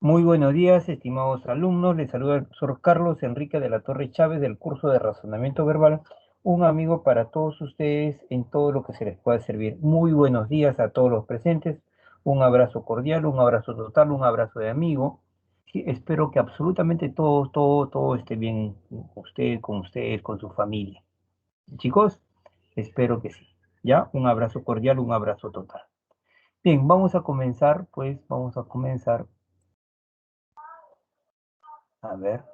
Muy buenos días, estimados alumnos. Les saluda el profesor Carlos Enrique de la Torre Chávez del curso de Razonamiento Verbal, un amigo para todos ustedes en todo lo que se les pueda servir. Muy buenos días a todos los presentes. Un abrazo cordial, un abrazo total, un abrazo de amigo. Sí, espero que absolutamente todo esté bien con ustedes, con su familia. Chicos, espero que sí. ¿Ya? Un abrazo cordial, un abrazo total. Bien, vamos a comenzar, pues vamos a comenzar. A ver.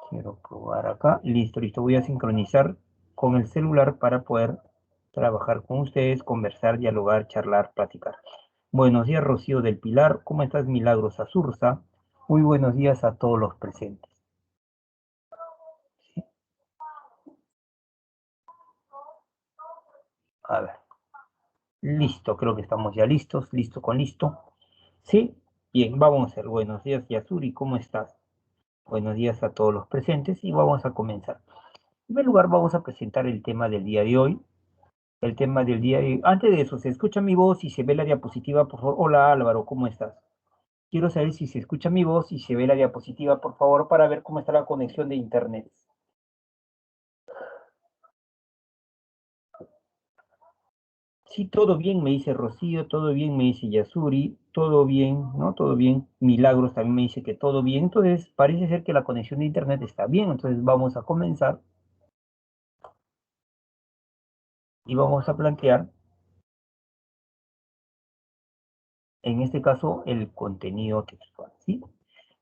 Quiero probar acá. Listo. Voy a sincronizar con el celular para poder trabajar con ustedes, conversar, dialogar, charlar, platicar. Buenos días, Rocío del Pilar. ¿Cómo estás, Milagros Azurza? Muy buenos días a todos los presentes. ¿Sí? A ver. Listo, creo que estamos ya listos. Listo con listo. Sí, bien, vamos a hacer. Buenos días, Yasuri. ¿Cómo estás? Buenos días a todos los presentes y vamos a comenzar. En primer lugar, vamos a presentar el tema del día de hoy. El tema del día. Antes de eso, ¿se escucha mi voz y se ve la diapositiva, por favor? Hola Álvaro, ¿cómo estás? Quiero saber si se escucha mi voz y se ve la diapositiva, por favor, para ver cómo está la conexión de internet. Sí, todo bien, me dice Rocío, todo bien, me dice Yasuri, todo bien, ¿no? Todo bien. Milagros también me dice que todo bien. Entonces, parece ser que la conexión de internet está bien. Entonces, vamos a comenzar y vamos a plantear, en este caso, el contenido textual, ¿sí?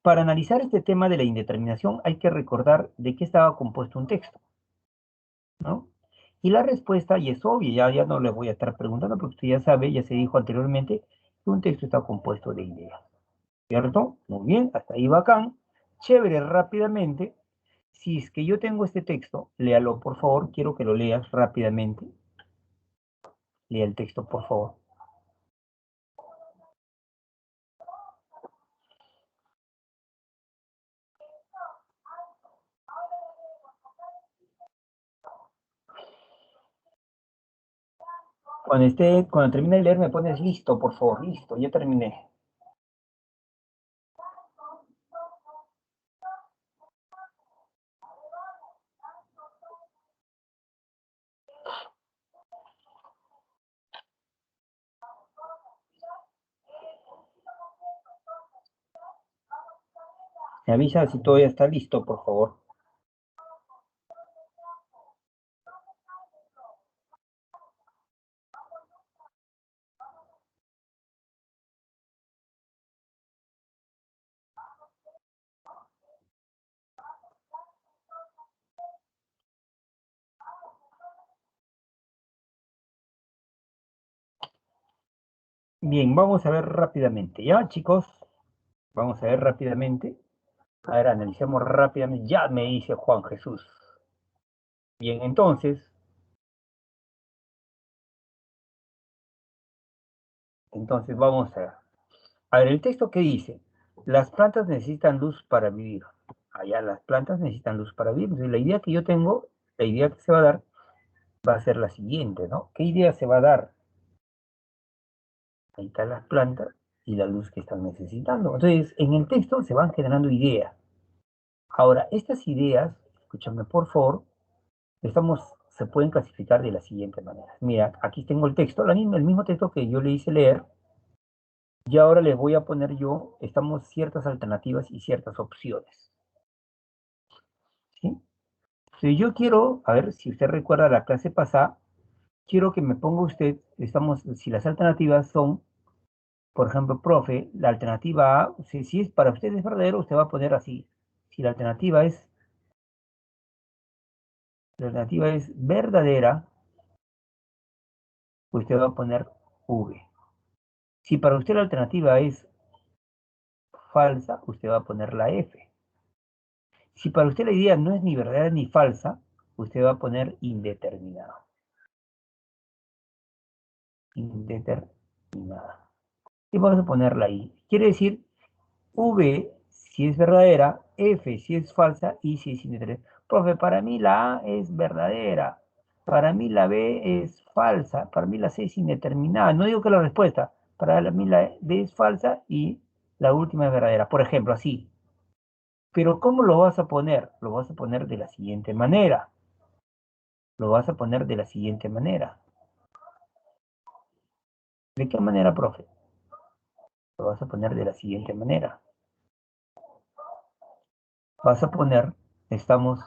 Para analizar este tema de la indeterminación hay que recordar de qué estaba compuesto un texto, ¿no? Y la respuesta, y es obvia, ya no le voy a estar preguntando porque usted ya sabe, ya se dijo anteriormente, que un texto está compuesto de ideas, ¿cierto? Muy bien, hasta ahí bacán. Chévere, rápidamente. Si es que yo tengo este texto, léalo por favor, quiero que lo leas rápidamente. Lea el texto por favor. Cuando termine de leer me pones listo, por favor, listo, ya terminé. Me avisa si todo ya está listo, por favor. Bien, vamos a ver rápidamente, ¿ya, chicos? Vamos a ver rápidamente. A ver, analicemos rápidamente. Ya me dice Juan Jesús. Bien, entonces vamos a ver. A ver, el texto que dice, las plantas necesitan luz para vivir. Allá, las plantas necesitan luz para vivir. Entonces, la idea que yo tengo, la idea que se va a dar, va a ser la siguiente, ¿no? ¿Qué idea se va a dar? Ahí están las plantas y la luz que están necesitando. Entonces, en el texto se van generando ideas. Ahora, estas ideas, escúchame por favor, se pueden clasificar de la siguiente manera. Mira, aquí tengo el texto, el mismo texto que yo le hice leer, y ahora les voy a poner ciertas alternativas y ciertas opciones, ¿sí? Si yo quiero, a ver, si usted recuerda la clase pasada, quiero que me ponga usted, si las alternativas son, por ejemplo, profe, la alternativa A, si es para usted es verdadero, usted va a poner así. Si la alternativa es verdadera, usted va a poner V. Si para usted la alternativa es falsa, usted va a poner la F. Si para usted la idea no es ni verdadera ni falsa, usted va a poner indeterminado. Indeterminada. Y vamos a ponerla ahí. Quiere decir V si es verdadera, F si es falsa y si es indeterminada. Profe, para mí la A es verdadera, para mí la B es falsa, para mí la C es indeterminada. No digo que la respuesta, para mí la B es falsa y la última es verdadera. Por ejemplo, así. Pero ¿cómo lo vas a poner? Lo vas a poner de la siguiente manera. Lo vas a poner de la siguiente manera. ¿De qué manera, profe? Lo vas a poner de la siguiente manera. Vas a poner, estamos,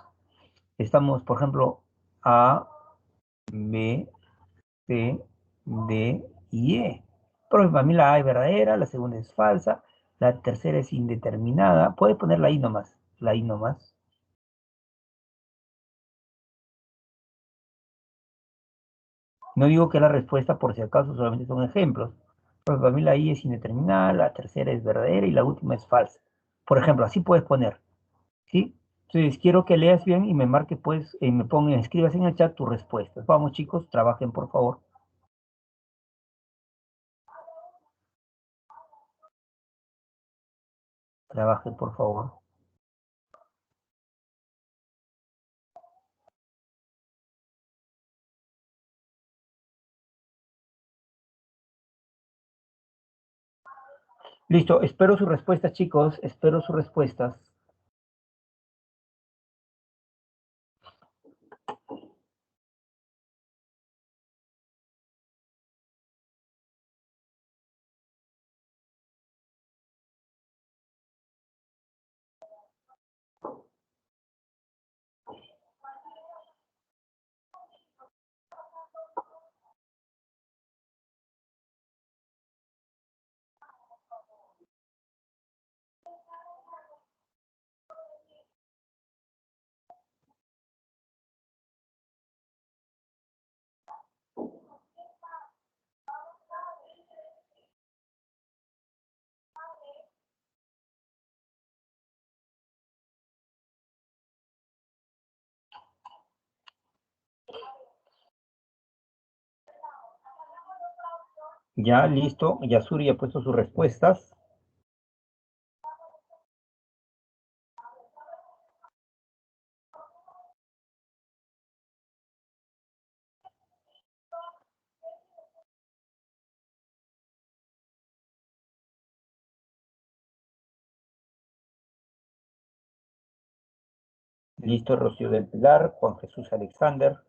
por ejemplo, A, B, C, D y E. Pero para mí la A es verdadera, la segunda es falsa, la tercera es indeterminada. Puedes ponerla ahí nomás, la I nomás. No digo que la respuesta, por si acaso, solamente son ejemplos. Pero para mí la I es indeterminada, la tercera es verdadera y la última es falsa. Por ejemplo, así puedes poner, ¿sí? Entonces, quiero que leas bien y me marques, pues, me pongan, escribas en el chat tus respuestas. Vamos, chicos, trabajen, por favor. Trabajen, por favor. Listo, espero sus respuestas, chicos. Espero sus respuestas. Ya, listo. Yasuri ha puesto sus respuestas. Listo, Rocío del Pilar, Juan Jesús Alexander.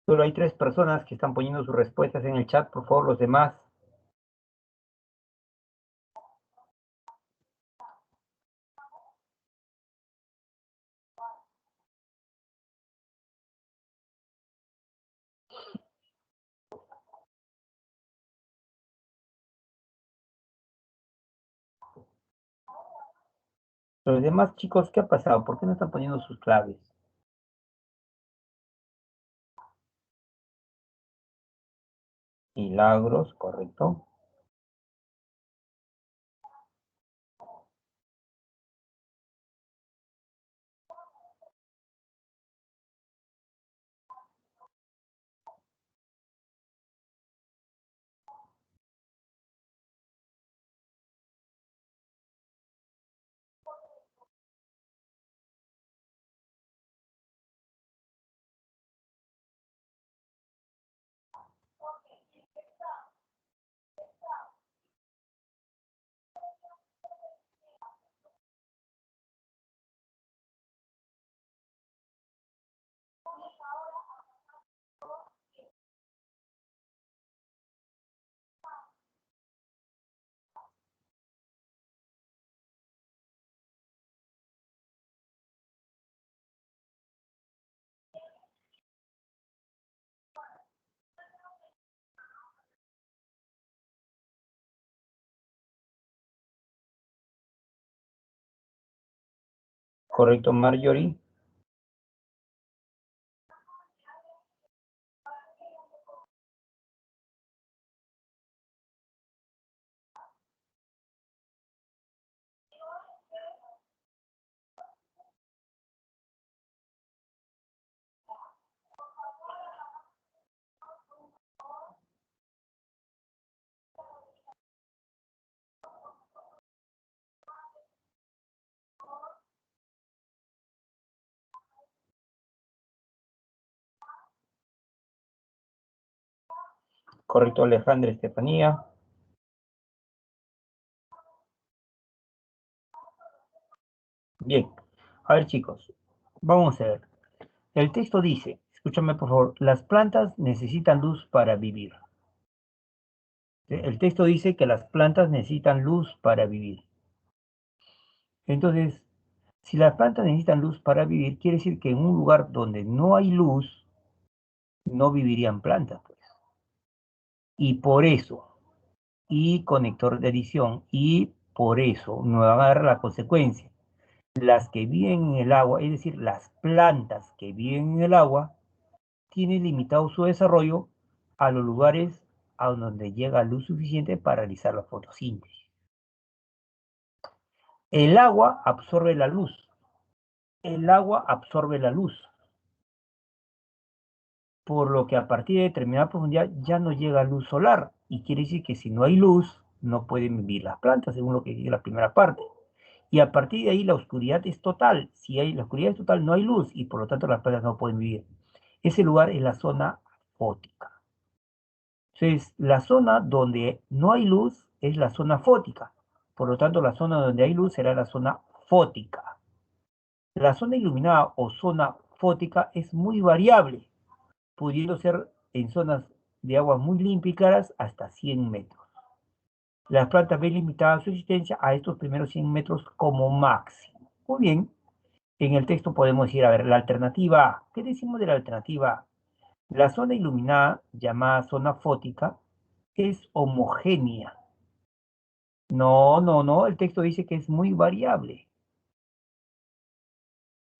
Solo hay 3 personas que están poniendo sus respuestas en el chat. Por favor, los demás. Los demás, chicos, ¿qué ha pasado? ¿Por qué no están poniendo sus claves? Milagros, correcto. Correcto, Marjorie. Correcto, Alejandra Estefanía. Bien. A ver, chicos, vamos a ver. El texto dice, escúchame por favor, las plantas necesitan luz para vivir. El texto dice que las plantas necesitan luz para vivir. Entonces, si las plantas necesitan luz para vivir, quiere decir que en un lugar donde no hay luz, no vivirían plantas, pues. Y por eso, y conector de adición, y por eso nos van a dar la consecuencia. Las que viven en el agua, es decir, las plantas que viven en el agua, tienen limitado su desarrollo a los lugares a donde llega luz suficiente para realizar la fotosíntesis. El agua absorbe la luz. El agua absorbe la luz, por lo que a partir de determinada profundidad ya no llega luz solar. Y quiere decir que si no hay luz, no pueden vivir las plantas, según lo que dice la primera parte. Y a partir de ahí la oscuridad es total. Si hay la oscuridad es total, no hay luz y por lo tanto las plantas no pueden vivir. Ese lugar es la zona fótica. Entonces, la zona donde no hay luz es la zona fótica. Por lo tanto, la zona donde hay luz será la zona fótica. La zona iluminada o zona fótica es muy variable, pudiendo ser en zonas de agua muy limpia y claras hasta 100 metros. Las plantas ven limitada su existencia a estos primeros 100 metros como máximo. Muy bien, en el texto podemos decir, a ver, la alternativa A. ¿Qué decimos de la alternativa A? La zona iluminada, llamada zona fótica, es homogénea. No, no, no, el texto dice que es muy variable.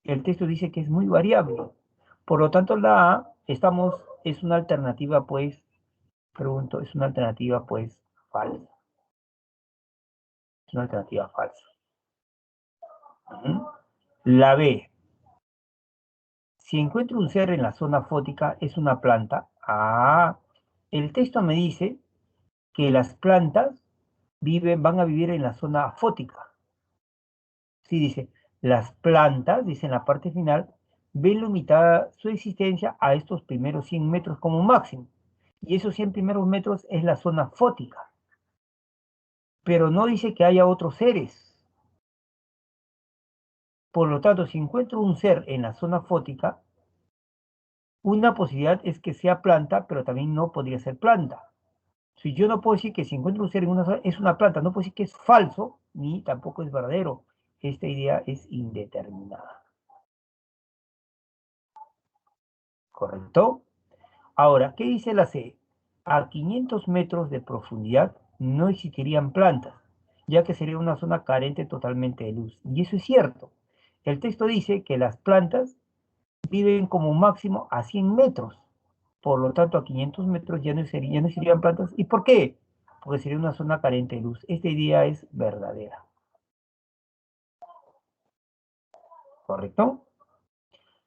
El texto dice que es muy variable. Por lo tanto, la A, es una alternativa, pues, pregunto, es una alternativa, pues, falsa. Es una alternativa falsa. La B, si encuentro un ser en la zona fótica, es una planta. Ah, el texto me dice que las plantas van a vivir en la zona fótica. Sí, dice, las plantas, dice en la parte final, ven limitada su existencia a estos primeros 100 metros como máximo. Y esos 100 primeros metros es la zona fótica. Pero no dice que haya otros seres. Por lo tanto, si encuentro un ser en la zona fótica, una posibilidad es que sea planta, pero también no podría ser planta. Si yo no puedo decir que si encuentro un ser en una zona es una planta, no puedo decir que es falso, ni tampoco es verdadero. Esta idea es indeterminada. ¿Correcto? Ahora, ¿qué dice la C? A 500 metros de profundidad no existirían plantas, ya que sería una zona carente totalmente de luz. Y eso es cierto. El texto dice que las plantas viven como máximo a 100 metros. Por lo tanto, a 500 metros ya no existirían plantas. ¿Y por qué? Porque sería una zona carente de luz. Esta idea es verdadera. ¿Correcto?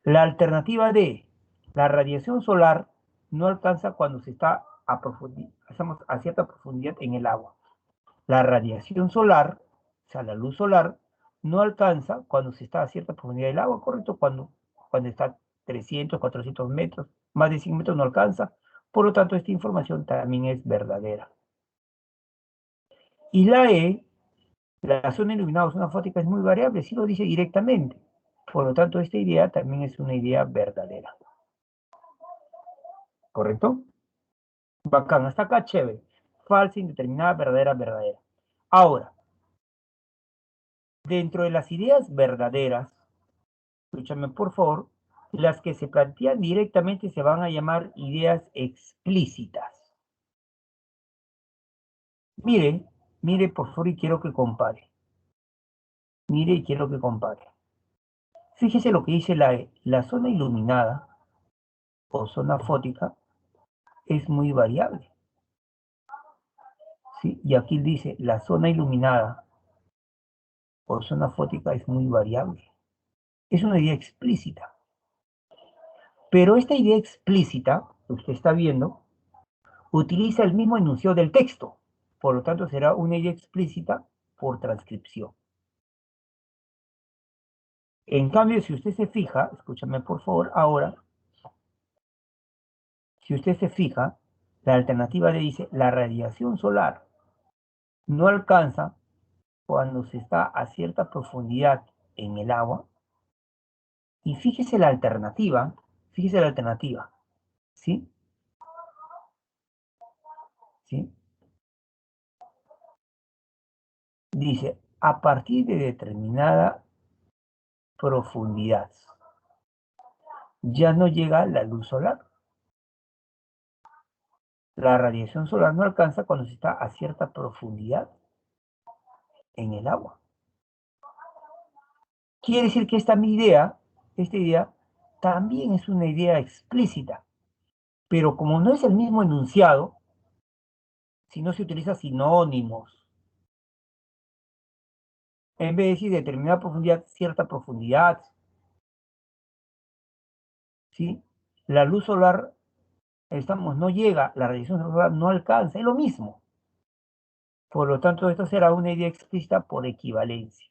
La alternativa D, la radiación solar no alcanza cuando se está a cierta profundidad en el agua. La radiación solar, o sea, la luz solar, no alcanza cuando se está a cierta profundidad del agua, ¿correcto? Cuando está a 300, 400 metros, más de 100 metros no alcanza. Por lo tanto, esta información también es verdadera. Y la E, la zona iluminada o zona fótica es muy variable, sí lo dice directamente. Por lo tanto, esta idea también es una idea verdadera. ¿Correcto? Bacán, hasta acá chévere. Falsa, indeterminada, verdadera, verdadera. Ahora, dentro de las ideas verdaderas, escúchame por favor, las que se plantean directamente se van a llamar ideas explícitas. Mire, mire por favor y quiero que compare. Mire y quiero que compare. Fíjese lo que dice la zona iluminada o zona fótica es muy variable. ¿Sí? Y aquí dice la zona iluminada o zona fótica es muy variable. Es una idea explícita. Pero esta idea explícita que usted está viendo utiliza el mismo enunciado del texto. Por lo tanto, será una idea explícita por transcripción. En cambio, si usted se fija, escúchame por favor ahora, si usted se fija, La alternativa le dice, la radiación solar no alcanza cuando se está a cierta profundidad en el agua. Y fíjese la alternativa, ¿sí? ¿Sí? Dice, a partir de determinada profundidad, ya no llega la luz solar. La radiación solar no alcanza cuando se está a cierta profundidad en el agua. Quiere decir que esta idea también es una idea explícita, pero como no es el mismo enunciado, si no se utiliza sinónimos, en vez de decir determinada profundidad, cierta profundidad, ¿sí? La luz solar, no llega, la radiación solar no alcanza, es lo mismo. Por lo tanto, esto será una idea explícita por equivalencia.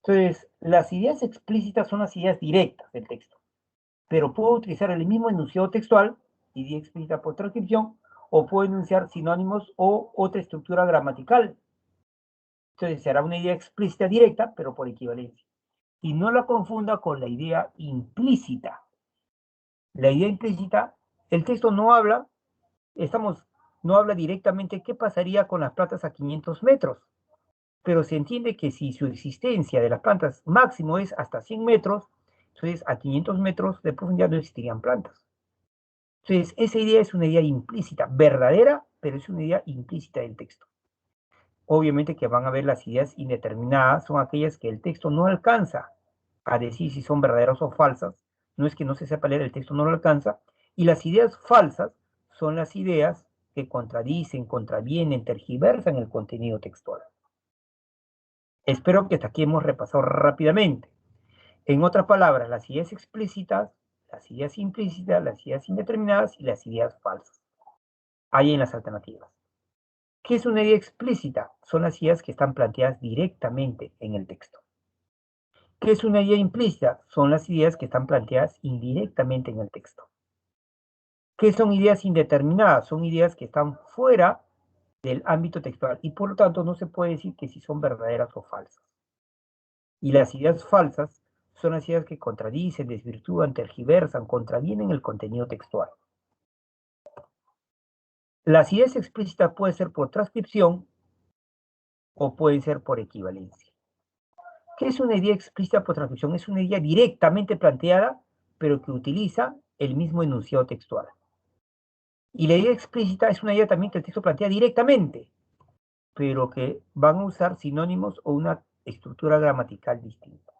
Entonces, las ideas explícitas son las ideas directas del texto, pero puedo utilizar el mismo enunciado textual, idea explícita por transcripción, o puedo enunciar sinónimos o otra estructura gramatical. Entonces, será una idea explícita directa, pero por equivalencia. Y no la confunda con la idea implícita. La idea implícita, el texto no habla, no habla directamente qué pasaría con las plantas a 500 metros, pero se entiende que si su existencia de las plantas máximo es hasta 100 metros, entonces a 500 metros de profundidad no existirían plantas. Entonces, esa idea es una idea implícita, verdadera, pero es una idea implícita del texto. Obviamente que van a ver las ideas indeterminadas, son aquellas que el texto no alcanza a decir si son verdaderas o falsas. No es que no se sepa leer, el texto no lo alcanza. Y las ideas falsas son las ideas que contradicen, contravienen, tergiversan el contenido textual. Espero que hasta aquí hemos repasado rápidamente. En otras palabras, las ideas explícitas, las ideas implícitas, las ideas indeterminadas y las ideas falsas. Hay en las alternativas. ¿Qué es una idea explícita? Son las ideas que están planteadas directamente en el texto. ¿Qué es una idea implícita? Son las ideas que están planteadas indirectamente en el texto. ¿Qué son ideas indeterminadas? Son ideas que están fuera del ámbito textual y por lo tanto no se puede decir que si son verdaderas o falsas. Y las ideas falsas son las ideas que contradicen, desvirtúan, tergiversan, contravienen el contenido textual. Las ideas explícitas pueden ser por transcripción o pueden ser por equivalencia. ¿Qué es una idea explícita por transcripción? Es una idea directamente planteada, pero que utiliza el mismo enunciado textual. Y la idea explícita es una idea también que el texto plantea directamente, pero que van a usar sinónimos o una estructura gramatical distinta.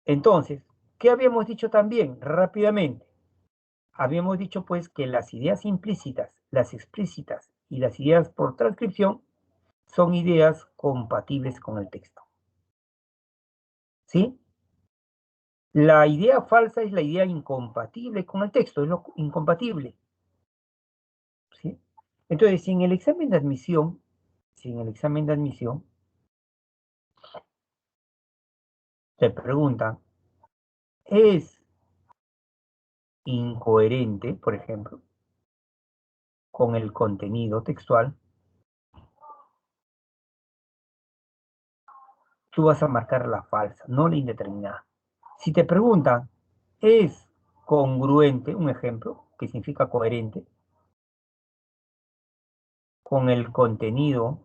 Entonces, ¿qué habíamos dicho también? Rápidamente. Habíamos dicho pues que las ideas implícitas, las explícitas y las ideas por transcripción son ideas compatibles con el texto. ¿Sí? La idea falsa es la idea incompatible con el texto, es lo incompatible. ¿Sí? Entonces, si en el examen de admisión, te preguntan, ¿es incoherente, por ejemplo, con el contenido textual? Tú vas a marcar la falsa, no la indeterminada. Si te preguntan, ¿es congruente, un ejemplo, que significa coherente, con el contenido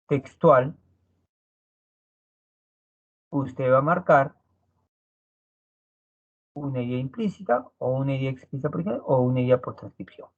textual? Usted va a marcar una idea implícita o una idea explícita por ejemplo, o una idea por transcripción.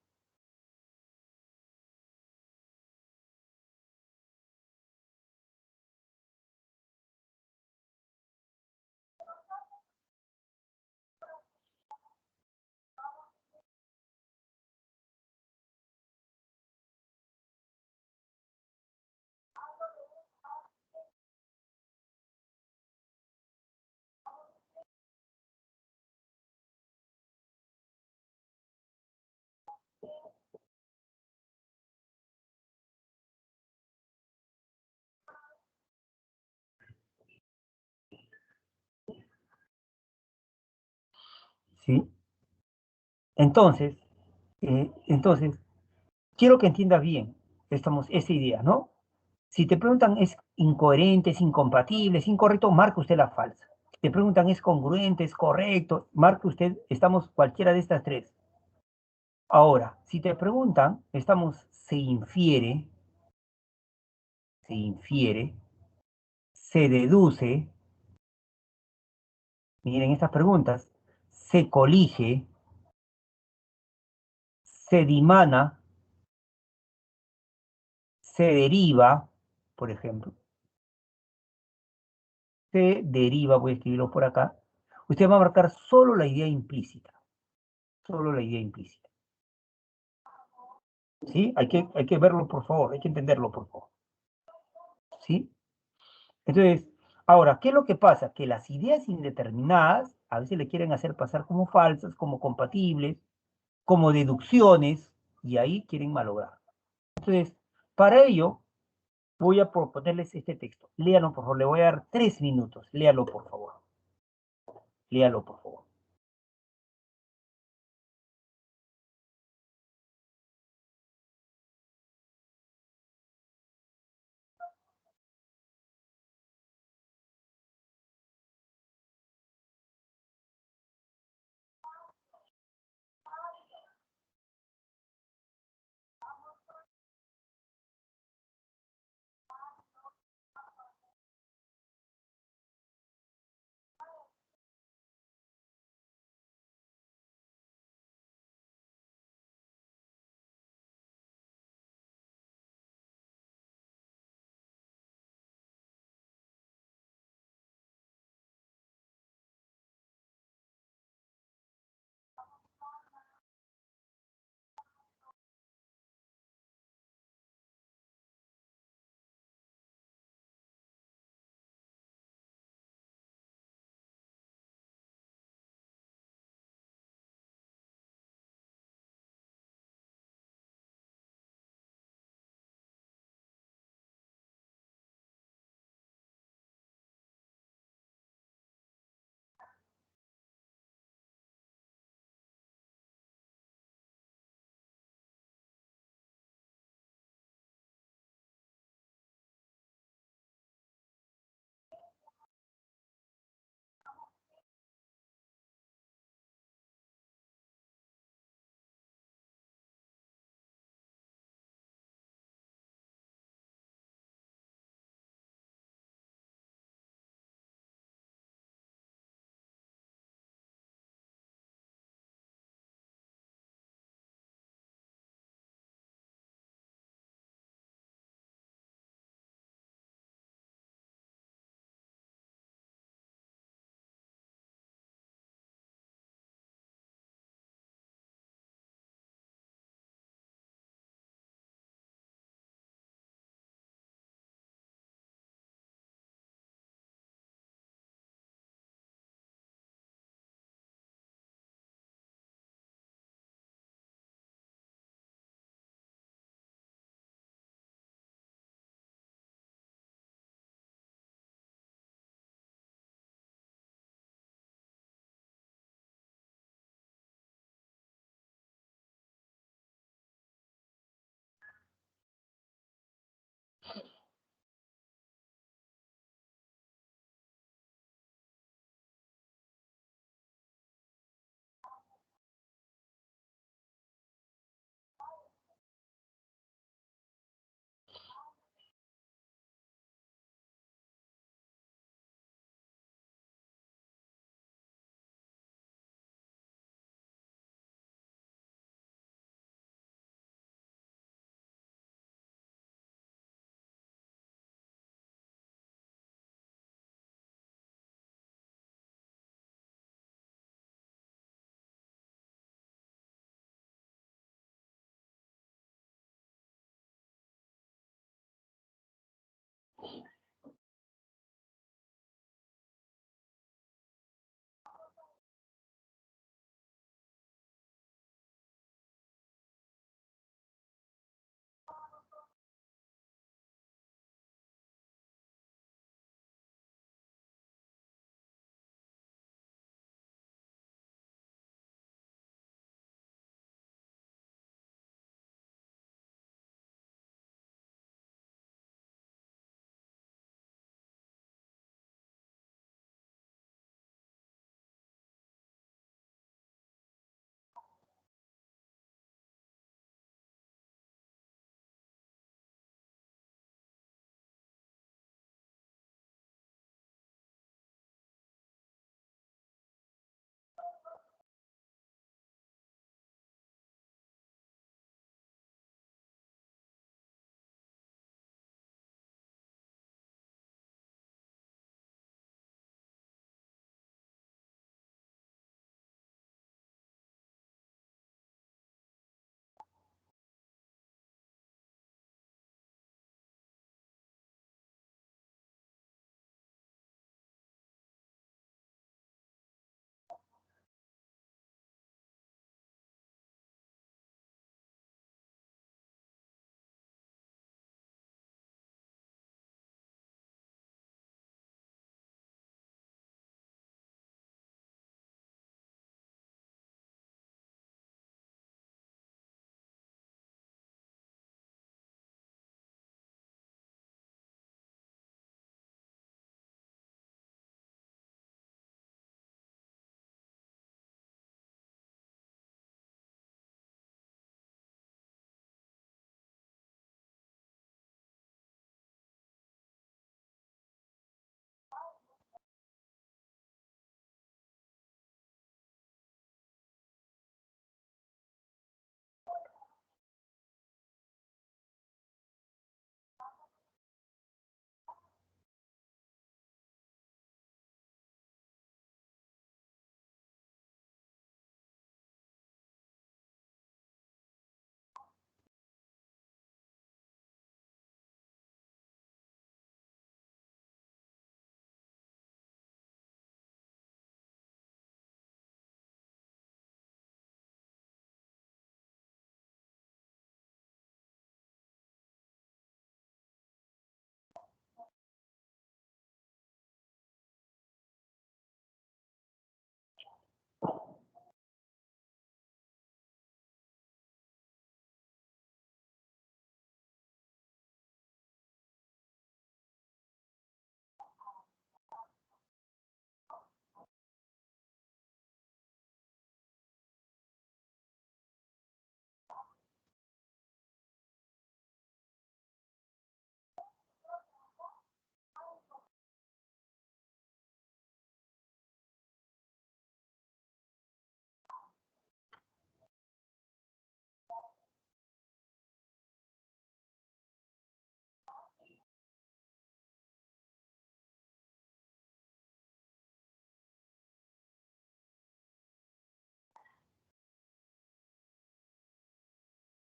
¿Sí? Entonces, entonces, quiero que entiendas bien esa idea, ¿no? Si te preguntan es incoherente, es incompatible, es incorrecto, marque usted la falsa. Si te preguntan es congruente, es correcto, marque usted, estamos cualquiera de estas tres. Ahora, si te preguntan, se infiere, se deduce, miren estas preguntas, se colige, se dimana, se deriva, por ejemplo, se deriva, voy a escribirlo por acá, usted va a marcar solo la idea implícita, ¿sí? Hay que verlo, por favor, hay que entenderlo, por favor, ¿sí? Entonces, ahora, ¿qué es lo que pasa? Que las ideas indeterminadas a veces le quieren hacer pasar como falsas, como compatibles, como deducciones, y ahí quieren malograr. Entonces, para ello, voy a proponerles este texto. Léalo, por favor. Le voy a dar 3 minutos. Léalo, por favor. Léalo, por favor.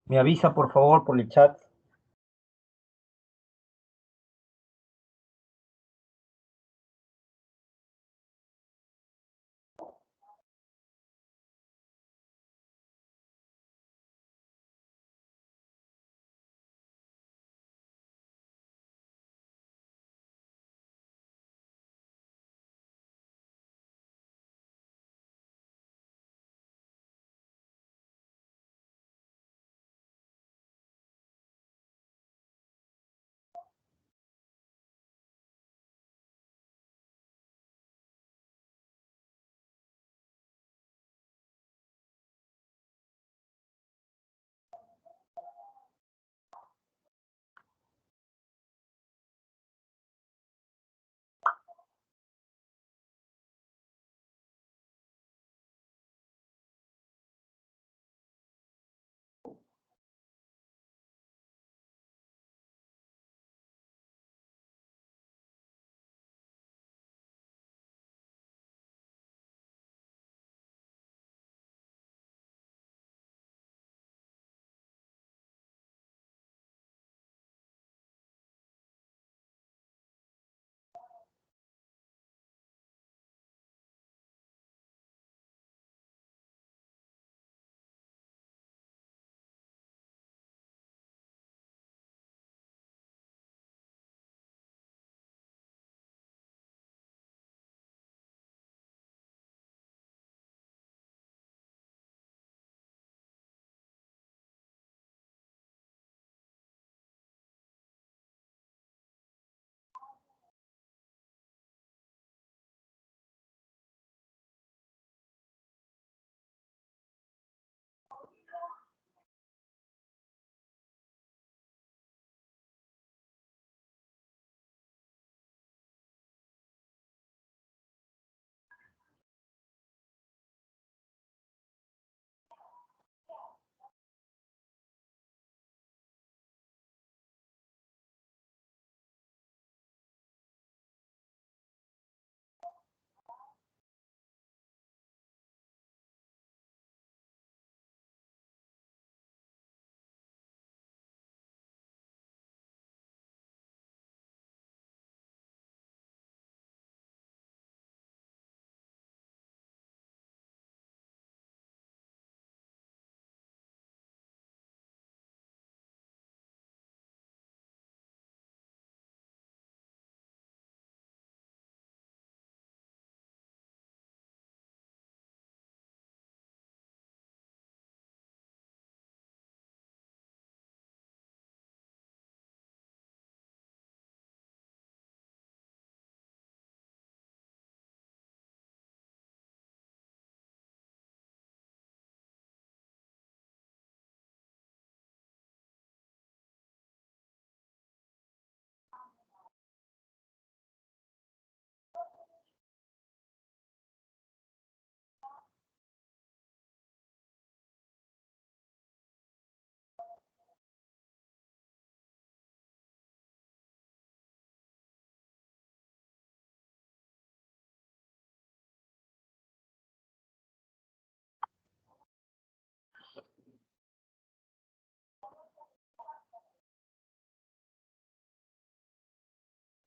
Me avisa, por favor, por el chat.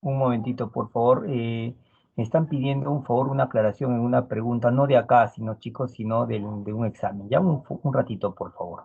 Un momentito, por favor. Me están pidiendo un favor, una aclaración en una pregunta, no de acá, sino chicos, sino de un examen. Ya un ratito, por favor.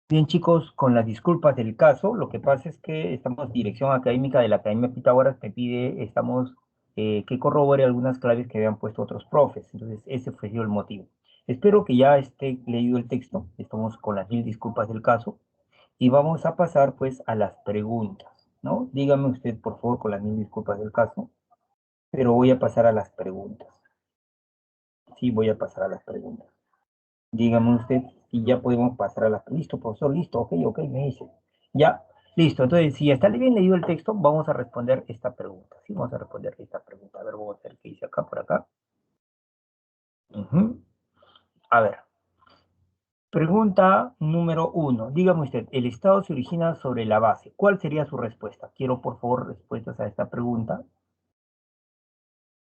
Bien, chicos, con las disculpas del caso, lo que pasa es que estamos, dirección académica de la Academia Pitágoras me pide, que corrobore algunas claves que habían puesto otros profes. Entonces, ese fue el motivo. Espero que ya esté leído el texto. Estamos con las mil disculpas del caso. Y vamos a pasar, pues, a las preguntas, ¿no? Dígame usted, por favor, con las mil disculpas del caso, pero voy a pasar a las preguntas. Sí, voy a pasar a las preguntas. Dígame usted si ya podemos pasar a la... Listo, profesor, listo, ok, ok, me dice. Ya, listo. Entonces, si está bien leído el texto, vamos a responder esta pregunta. Sí, vamos a responder esta pregunta. A ver, vamos a ver qué dice acá, por acá. Ujú. A ver, pregunta número uno. Dígame usted, el Estado se origina sobre la base. ¿Cuál sería su respuesta? Quiero, por favor, respuestas a esta pregunta.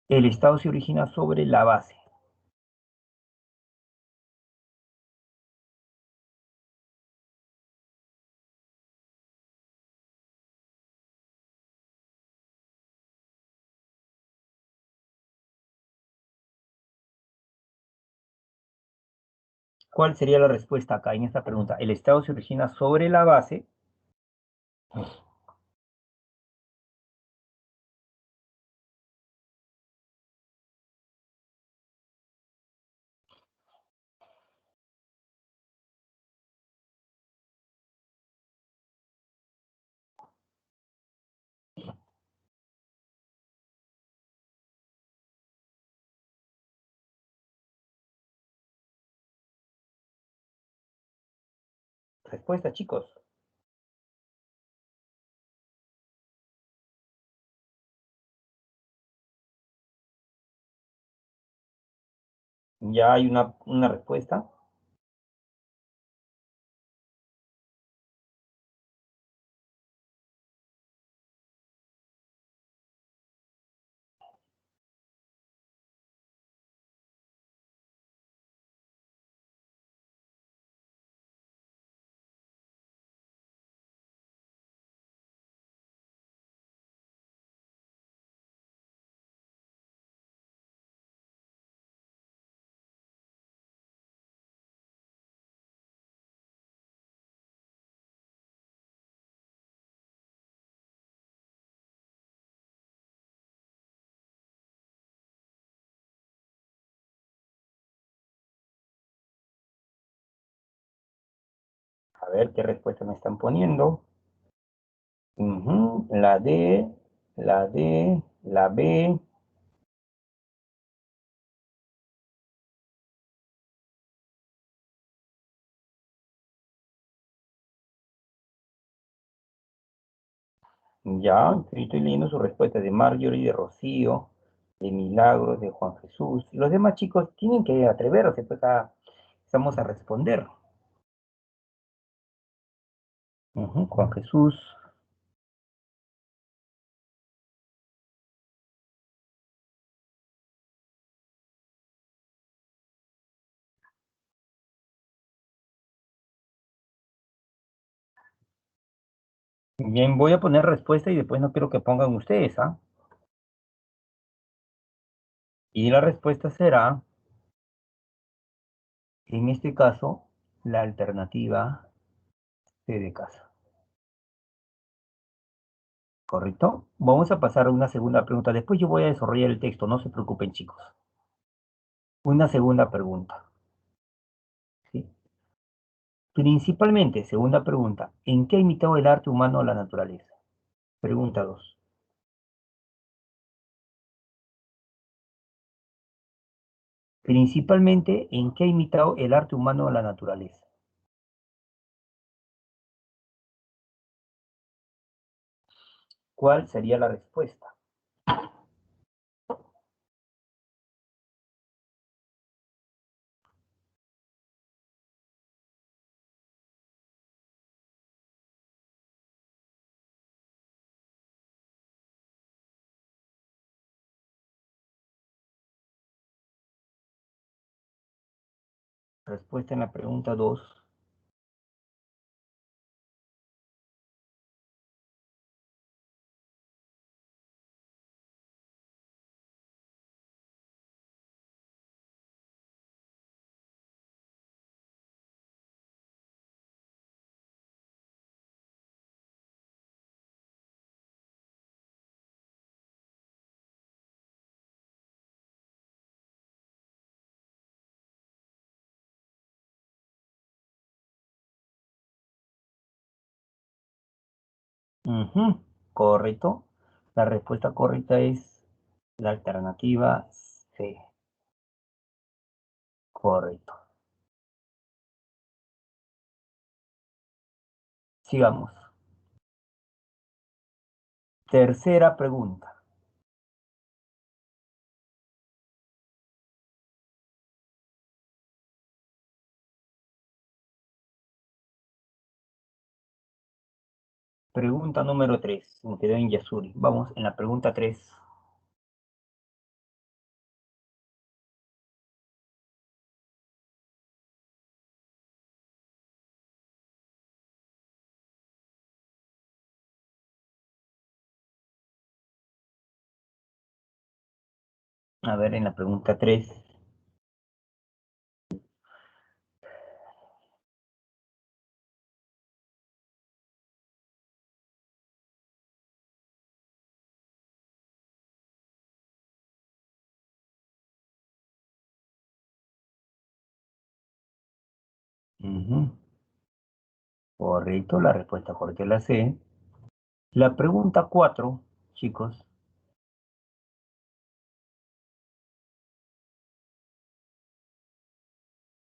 El Estado se origina sobre la base. ¿Cuál sería la respuesta acá en esta pregunta? El Estado se origina sobre la base. Respuesta, chicos. Ya hay una respuesta. A ver qué respuesta me están poniendo. Ujú, la D, la D, la B. Ya, estoy leyendo sus respuestas de Marjorie, de Rocío, de Milagros, de Juan Jesús. Los demás chicos tienen que atreverse, pues estamos a responder. Ujú, Juan Jesús. Bien, voy a poner respuesta y después no quiero que pongan ustedes, ¿ah? Y la respuesta será, en este caso, la alternativa C de casa. ¿Correcto? Vamos a pasar a una segunda pregunta. Después yo voy a desarrollar el texto, no se preocupen, chicos. Una segunda pregunta. ¿Sí? Principalmente, segunda pregunta, ¿en qué ha imitado el arte humano a la naturaleza? Pregunta 2. Principalmente, ¿en qué ha imitado el arte humano a la naturaleza? ¿Cuál sería la respuesta? Respuesta en la pregunta 2. Ujú, correcto. La respuesta correcta es la alternativa C. Correcto. Sigamos. Tercera pregunta. Pregunta número 3. Me quedé en Yasuri. Vamos en la pregunta 3. A ver, en la pregunta 3. Correcto, la respuesta correcta es la C. La pregunta 4, chicos.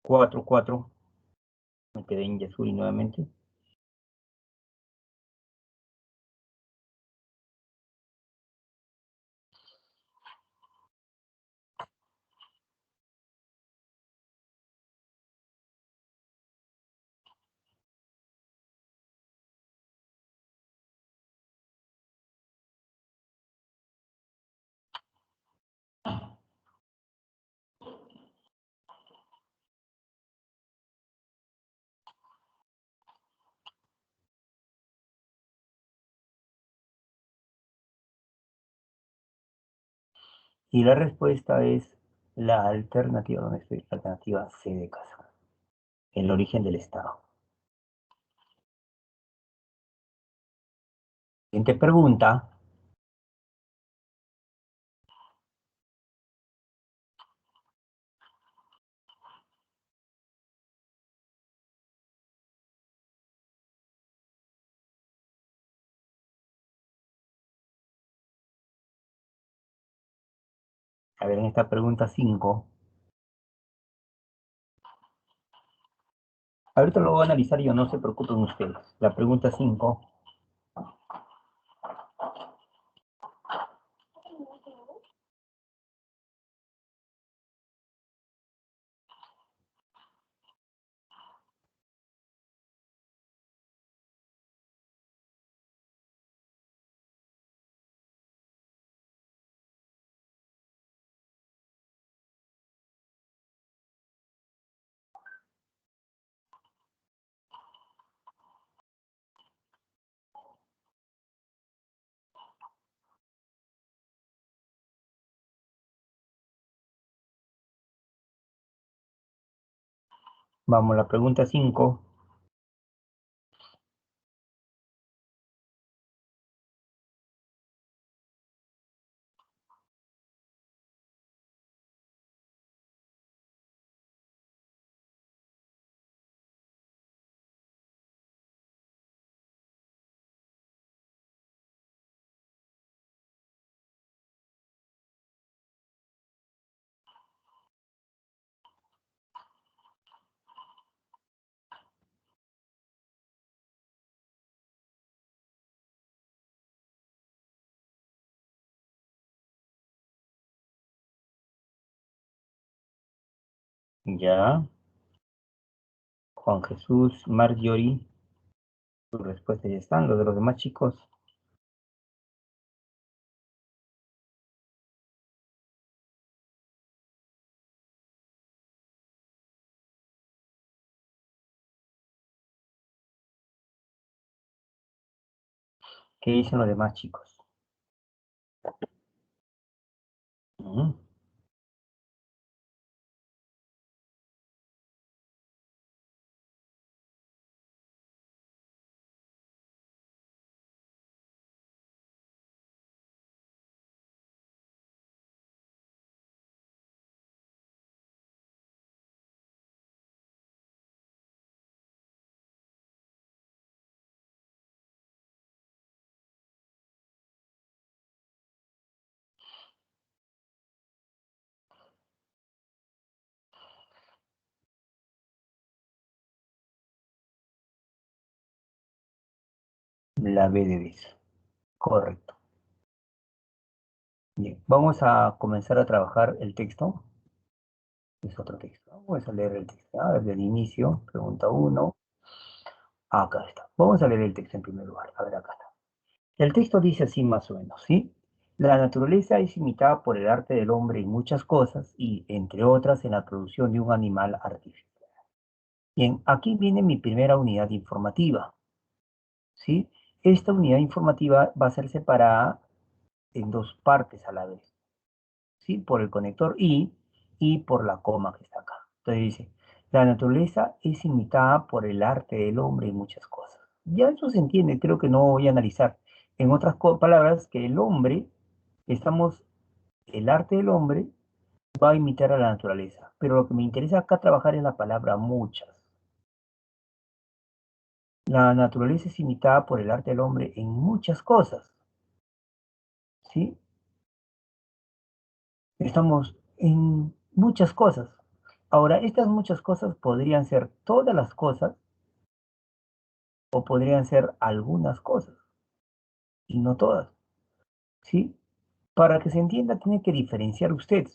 4, 4. Me quedé en Yasuri nuevamente. Y la respuesta es la alternativa, ¿dónde estoy? La alternativa C de casa. El origen del Estado. Siguiente pregunta. A ver, en esta pregunta 5. Ahorita lo voy a analizar yo, no se preocupen ustedes. La pregunta 5. Vamos, la pregunta 5. Ya. Juan Jesús, Marjorie. Sus respuestas ya están. Los de los demás chicos. ¿Qué dicen los demás chicos? Ujú. La B de beso. Correcto. Bien, vamos a comenzar a trabajar el texto. Es otro texto. Vamos a leer el texto. A ver, del inicio, pregunta 1. Acá está. Vamos a leer el texto en primer lugar. A ver, acá está. El texto dice así más o menos, ¿sí? La naturaleza es imitada por el arte del hombre en muchas cosas y, entre otras, en la producción de un animal artificial. Bien, aquí viene mi primera unidad informativa, ¿sí? Esta unidad informativa va a ser separada en dos partes a la vez, ¿sí? Por el conector y por la coma que está acá. Entonces dice, la naturaleza es imitada por el arte del hombre en muchas cosas. Ya eso se entiende, creo que no voy a analizar. En otras palabras, que el hombre, estamos, el arte del hombre va a imitar a la naturaleza. Pero lo que me interesa acá trabajar es la palabra muchas. La naturaleza es imitada por el arte del hombre en muchas cosas, ¿sí? Estamos en muchas cosas. Ahora, estas muchas cosas podrían ser todas las cosas o podrían ser algunas cosas y no todas, ¿sí? Para que se entienda, tiene que diferenciar usted.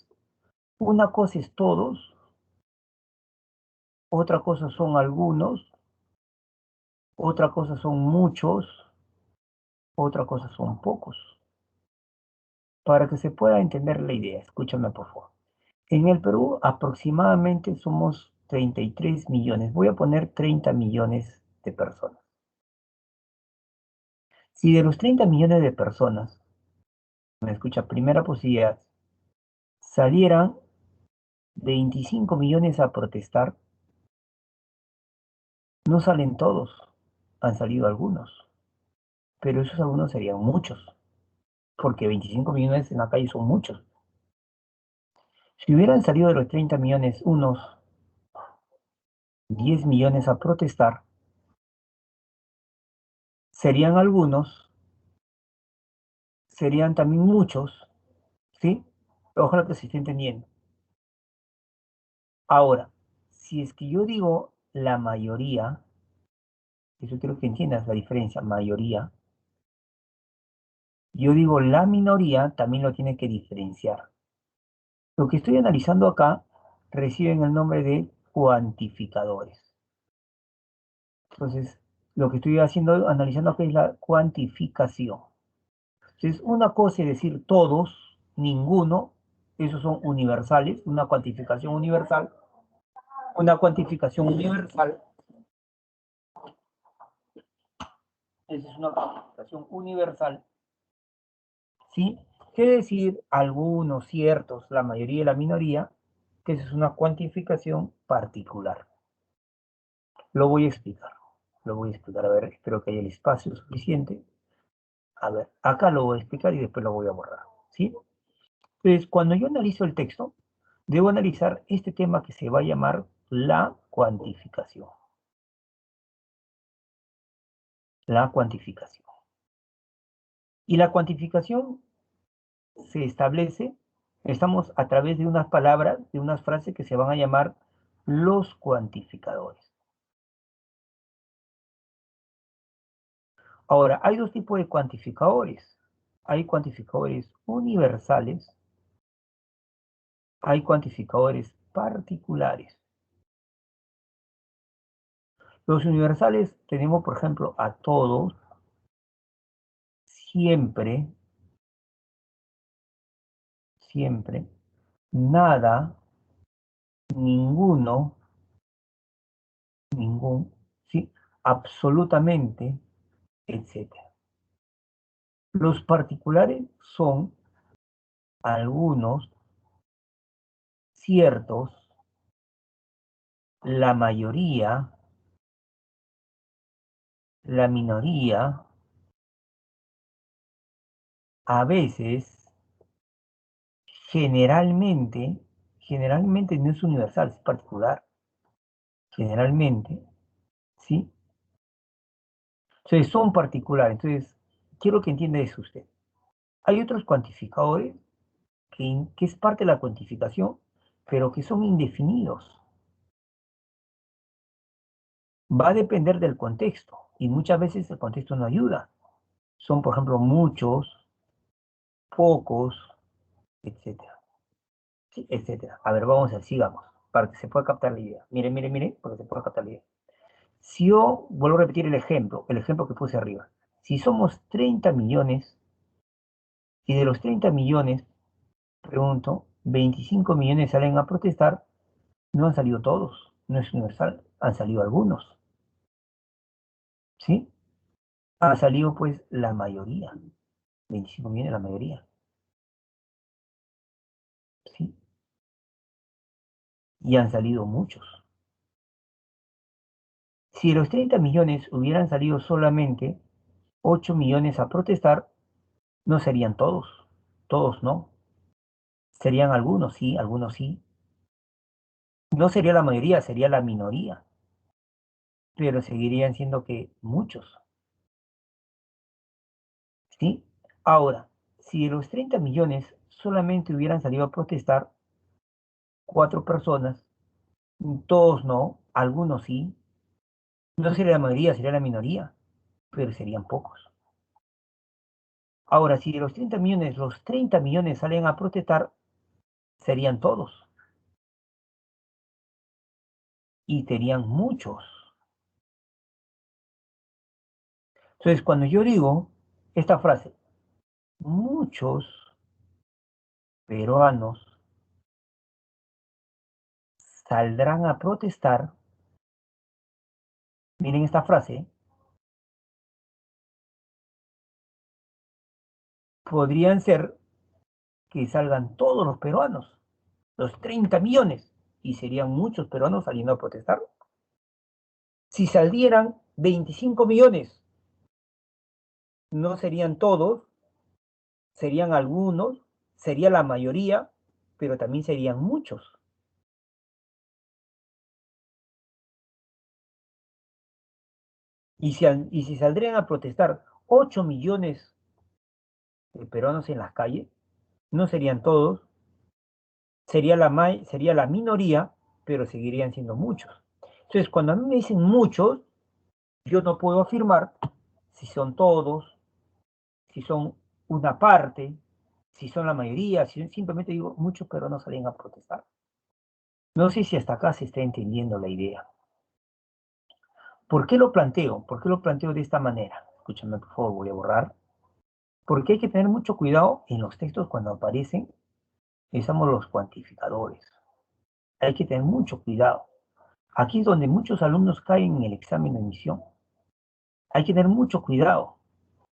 Una cosa es todos, otra cosa son algunos, otra cosa son muchos, otra cosa son pocos. Para que se pueda entender la idea, escúchame por favor. En el Perú aproximadamente somos 33 millones. Voy a poner 30 millones de personas. Si de los 30 millones de personas, me escucha, primera posibilidad, salieran 25 millones a protestar, no salen todos, han salido algunos, pero esos algunos serían muchos, porque 25 millones en la calle son muchos. Si hubieran salido de los 30 millones unos 10 millones a protestar, serían algunos, serían también muchos, ¿sí? Ojalá que se esté entendiendo. Ahora, si es que yo digo la mayoría, eso quiero que entiendas la diferencia, mayoría, yo digo la minoría, también lo tiene que diferenciar. Lo que estoy analizando acá reciben el nombre de cuantificadores. Entonces, lo que estoy haciendo, analizando acá es la cuantificación. Entonces, una cosa es decir todos, ninguno, esos son universales, una cuantificación universal. Una cuantificación universal, esa es una cuantificación universal, ¿sí? Quiere decir algunos, ciertos, la mayoría y la minoría, que esa es una cuantificación particular. Lo voy a explicar, lo voy a explicar, a ver, espero que haya el espacio suficiente. A ver, acá lo voy a explicar y después lo voy a borrar, ¿sí? Entonces, cuando yo analizo el texto, debo analizar este tema que se va a llamar la cuantificación. La cuantificación. Y la cuantificación se establece, estamos a través de unas palabras, de unas frases que se van a llamar los cuantificadores. Ahora, hay dos tipos de cuantificadores. Hay cuantificadores universales, hay cuantificadores particulares. Los universales tenemos, por ejemplo, a todos, siempre, siempre, nada, ninguno, ningún, sí, absolutamente, etcétera. Los particulares son algunos, ciertos, la mayoría, la minoría, a veces, generalmente, generalmente no es universal, es particular, generalmente, ¿sí? Entonces son particulares, entonces quiero que entienda eso usted. Hay otros cuantificadores que es parte de la cuantificación, pero que son indefinidos. Va a depender del contexto y muchas veces el contexto no ayuda. son, por ejemplo, muchos, pocos, etcétera. Sí, etcétera. A ver, vamos a ver, sigamos, para que se pueda captar la idea. Miren, miren, miren, para que se pueda captar la idea. Si yo vuelvo a repetir el ejemplo que puse arriba. Si somos 30 millones, y de los 30 millones, pregunto, 25 millones salen a protestar, no han salido todos, no es universal, han salido algunos, ¿sí? Ha salido pues la mayoría, 25 millones la mayoría, ¿sí? Y han salido muchos. Si de los 30 millones hubieran salido solamente 8 millones a protestar, no serían todos, todos no. Serían algunos sí. No sería la mayoría, sería la minoría, pero seguirían siendo que muchos, ¿sí? Ahora, si de los 30 millones solamente hubieran salido a protestar 4 personas, todos no, algunos sí, no sería la mayoría, sería la minoría, pero serían pocos. Ahora, si de los 30 millones, los 30 millones salen a protestar, serían todos y serían muchos. Entonces, cuando yo digo esta frase, muchos peruanos saldrán a protestar, miren esta frase, podrían ser que salgan todos los peruanos, los 30 millones, y serían muchos peruanos saliendo a protestar. Si salieran 25 millones, no serían todos, serían algunos, sería la mayoría, pero también serían muchos. Y si saldrían a protestar 8 millones de peruanos en las calles, no serían todos, sería la minoría, pero seguirían siendo muchos. Entonces, cuando a mí me dicen muchos, yo no puedo afirmar si son todos, si son una parte, si son la mayoría, si simplemente digo muchos peruanos salen a protestar. No sé si hasta acá se está entendiendo la idea. ¿Por qué lo planteo? ¿Por qué lo planteo de esta manera? Escúchame, por favor, voy a borrar. Porque hay que tener mucho cuidado en los textos cuando aparecen, usamos los cuantificadores. Hay que tener mucho cuidado. Aquí es donde muchos alumnos caen en el examen de admisión. Hay que tener mucho cuidado.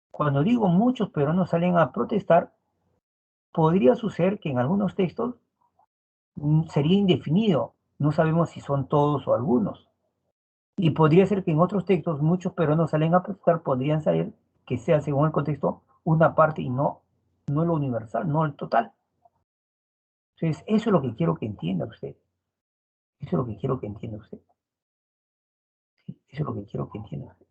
Cuando digo muchos pero no salen a protestar, podría suceder que en algunos textos sería indefinido. No sabemos si son todos o algunos. Y podría ser que en otros textos muchos pero no salen a protestar, podrían saber que sea según el contexto una parte y no lo universal, no el total. Entonces, eso es lo que quiero que entienda usted. Eso es lo que quiero que entienda usted. ¿Sí? Eso es lo que quiero que entienda usted.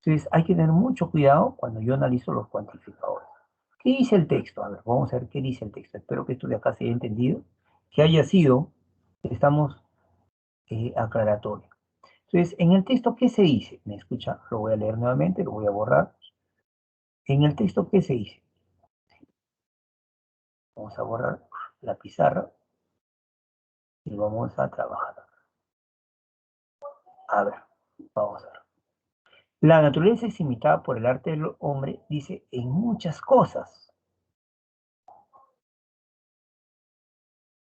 Entonces, hay que tener mucho cuidado cuando yo analizo los cuantificadores. ¿Qué dice el texto? A ver, vamos a ver qué dice el texto. Espero que esto de acá se haya entendido, que haya sido, estamos aclaratorio. Entonces, en el texto, ¿qué se dice? ¿Me escucha? Lo voy a leer nuevamente, lo voy a borrar. En el texto, ¿qué se dice? Vamos a borrar la pizarra y vamos a trabajar. A ver, vamos a ver. La naturaleza es imitada por el arte del hombre, dice, en muchas cosas.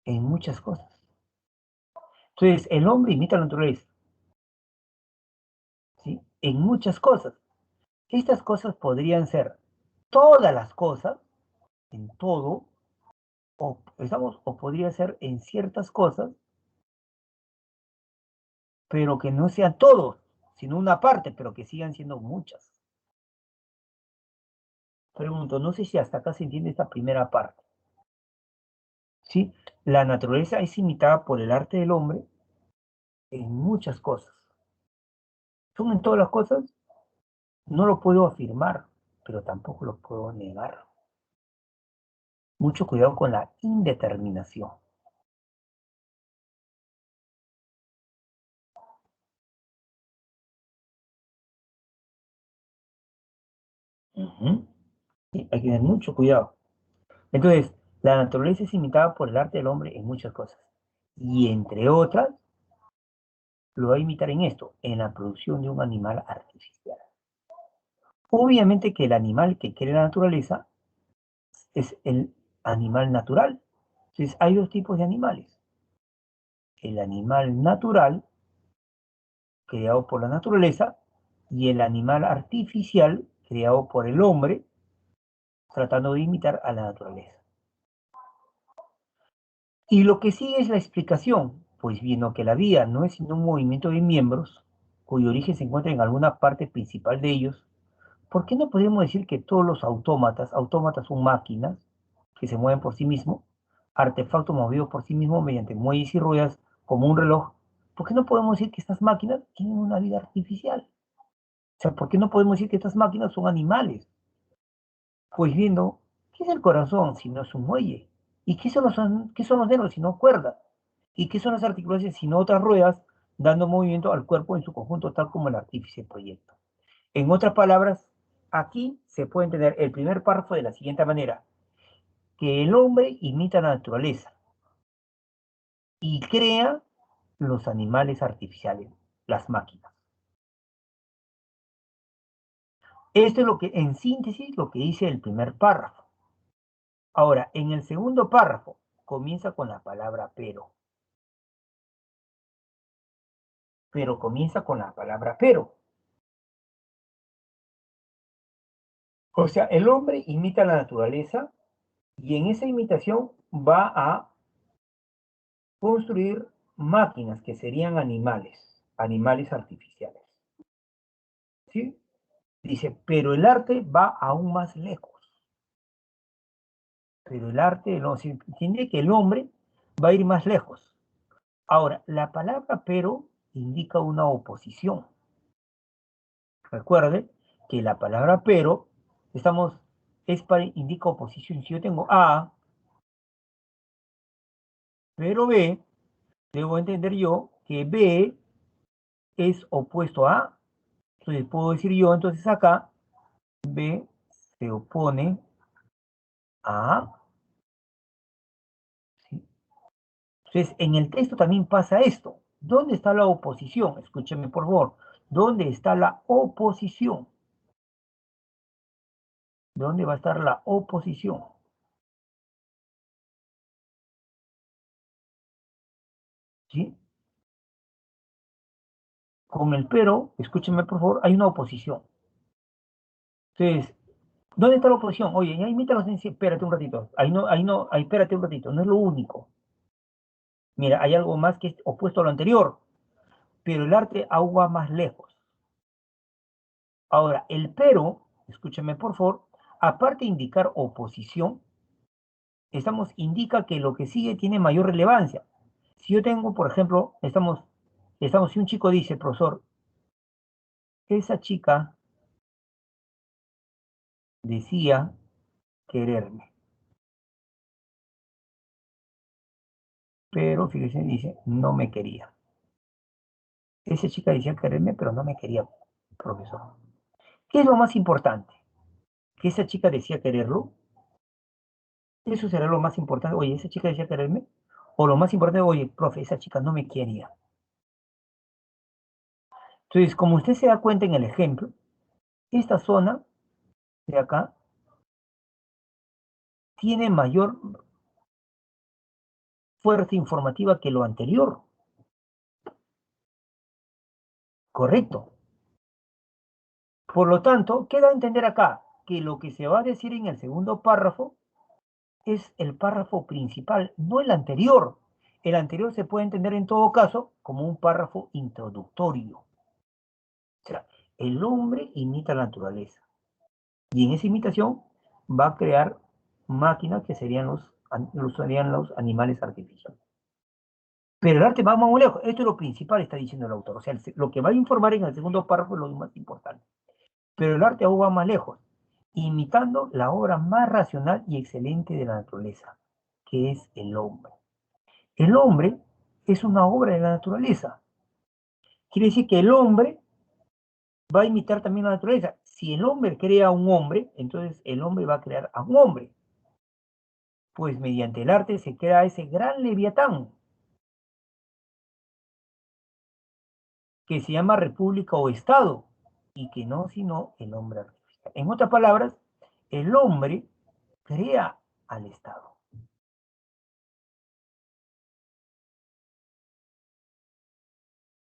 En muchas cosas. Entonces, el hombre imita la naturaleza, ¿sí? En muchas cosas. Estas cosas podrían ser todas las cosas, en todo, o podría ser en ciertas cosas, pero que no sean todos, sino una parte, pero que sigan siendo muchas. Pregunto, no sé si hasta acá se entiende esta primera parte. ¿Sí? La naturaleza es imitada por el arte del hombre en muchas cosas. ¿Son en todas las cosas? No lo puedo afirmar, pero tampoco lo puedo negar. Mucho cuidado con la indeterminación. Ujú. Sí, hay que tener mucho cuidado. Entonces, la naturaleza es imitada por el arte del hombre en muchas cosas. Y entre otras, lo va a imitar en esto, en la producción de un animal artificial. Obviamente que el animal que quiere la naturaleza es el animal natural. Entonces, hay dos tipos de animales. El animal natural, creado por la naturaleza, y el animal artificial, creado por el hombre, tratando de imitar a la naturaleza. Y lo que sigue es la explicación, pues viendo que la vida no es sino un movimiento de miembros, cuyo origen se encuentra en alguna parte principal de ellos, ¿por qué no podemos decir que todos los autómatas son máquinas que se mueven por sí mismos, artefactos movidos por sí mismos mediante muelles y ruedas como un reloj? ¿Por qué no podemos decir que estas máquinas tienen una vida artificial? O sea, ¿por qué no podemos decir que estas máquinas son animales? Pues viendo, ¿qué es el corazón si no es un muelle? ¿Y qué son los dedos si no cuerdas? ¿Y qué son las articulaciones sino otras ruedas dando movimiento al cuerpo en su conjunto, tal como el artífice proyecta? En otras palabras, aquí se puede entender el primer párrafo de la siguiente manera, que el hombre imita la naturaleza y crea los animales artificiales, las máquinas. Esto es lo que, en síntesis, lo que dice el primer párrafo. Ahora, en el segundo párrafo, comienza con la palabra pero comienza con la palabra pero. O sea, el hombre imita la naturaleza y en esa imitación va a construir máquinas que serían animales artificiales. ¿Sí? Dice, pero el arte va aún más lejos. Pero el arte, no, se entiende que el hombre va a ir más lejos. Ahora, la palabra pero indica una oposición. Recuerde que la palabra pero, indica oposición. Si yo tengo A, pero B, debo entender yo que B es opuesto a A. Entonces puedo decir yo, entonces acá, B se opone a A. ¿Sí? Entonces, en el texto también pasa esto. ¿Dónde está la oposición? Escúcheme, por favor. ¿Dónde está la oposición? ¿Dónde va a estar la oposición? ¿Sí? Con el pero, escúcheme, por favor, hay una oposición. Entonces, ¿dónde está la oposición? Oye, ya imita los espérate un ratito. Ahí espérate un ratito. No es lo único. Mira, hay algo más que es opuesto a lo anterior, pero el arte aún va más lejos. Ahora, el pero, escúcheme por favor, aparte de indicar oposición, indica que lo que sigue tiene mayor relevancia. Si yo tengo, por ejemplo, si un chico dice, profesor, esa chica decía quererme, pero fíjese, dice, no me quería. Esa chica decía quererme, pero no me quería, profesor. ¿Qué es lo más importante? ¿Que esa chica decía quererlo? Eso será lo más importante. Oye, esa chica decía quererme. O lo más importante, oye, profe, esa chica no me quería. Entonces, como usted se da cuenta en el ejemplo, esta zona de acá tiene mayor fuerza informativa que lo anterior. Correcto. Por lo tanto, queda a entender acá que lo que se va a decir en el segundo párrafo es el párrafo principal, no el anterior. El anterior se puede entender en todo caso como un párrafo introductorio. O sea, el hombre imita la naturaleza y en esa imitación va a crear máquinas que serían los animales artificiales. Pero el arte va muy lejos. Esto es lo principal, está diciendo el autor. O sea, lo que va a informar en el segundo párrafo es lo más importante. Pero el arte aún va más lejos, imitando la obra más racional y excelente de la naturaleza, que es el hombre. El hombre es una obra de la naturaleza. Quiere decir que el hombre va a imitar también la naturaleza. si el hombre crea a un hombre, entonces el hombre va a crear a un hombre. Pues mediante el arte se crea ese gran leviatán que se llama república o estado y que no sino el hombre artificial. En otras palabras, el hombre crea al estado.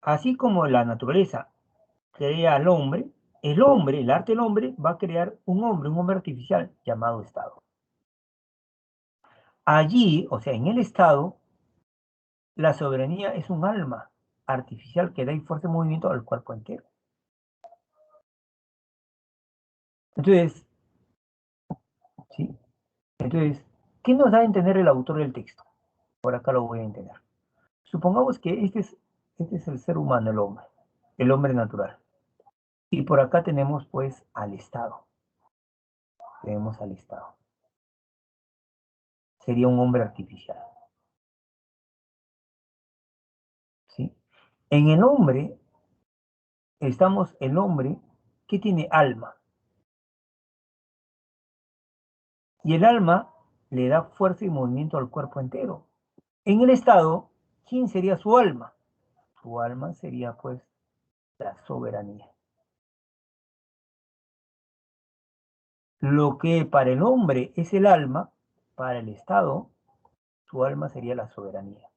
Así como la naturaleza crea al hombre, el arte del hombre, va a crear un hombre artificial llamado estado. Allí, o sea, en el estado, la soberanía es un alma artificial que da fuerte movimiento al cuerpo entero. Entonces, ¿sí? Entonces, ¿qué nos da a entender el autor del texto? Por acá lo voy a entender. Supongamos que este es el ser humano, el hombre natural. Y por acá tenemos pues al Estado. Tenemos al Estado. Sería un hombre artificial. ¿Sí? En el hombre estamos el hombre que tiene alma. Y el alma le da fuerza y movimiento al cuerpo entero. En el Estado, ¿quién sería su alma? Su alma sería pues la soberanía. Lo que para el hombre es el alma, para el Estado, su alma sería la soberanía.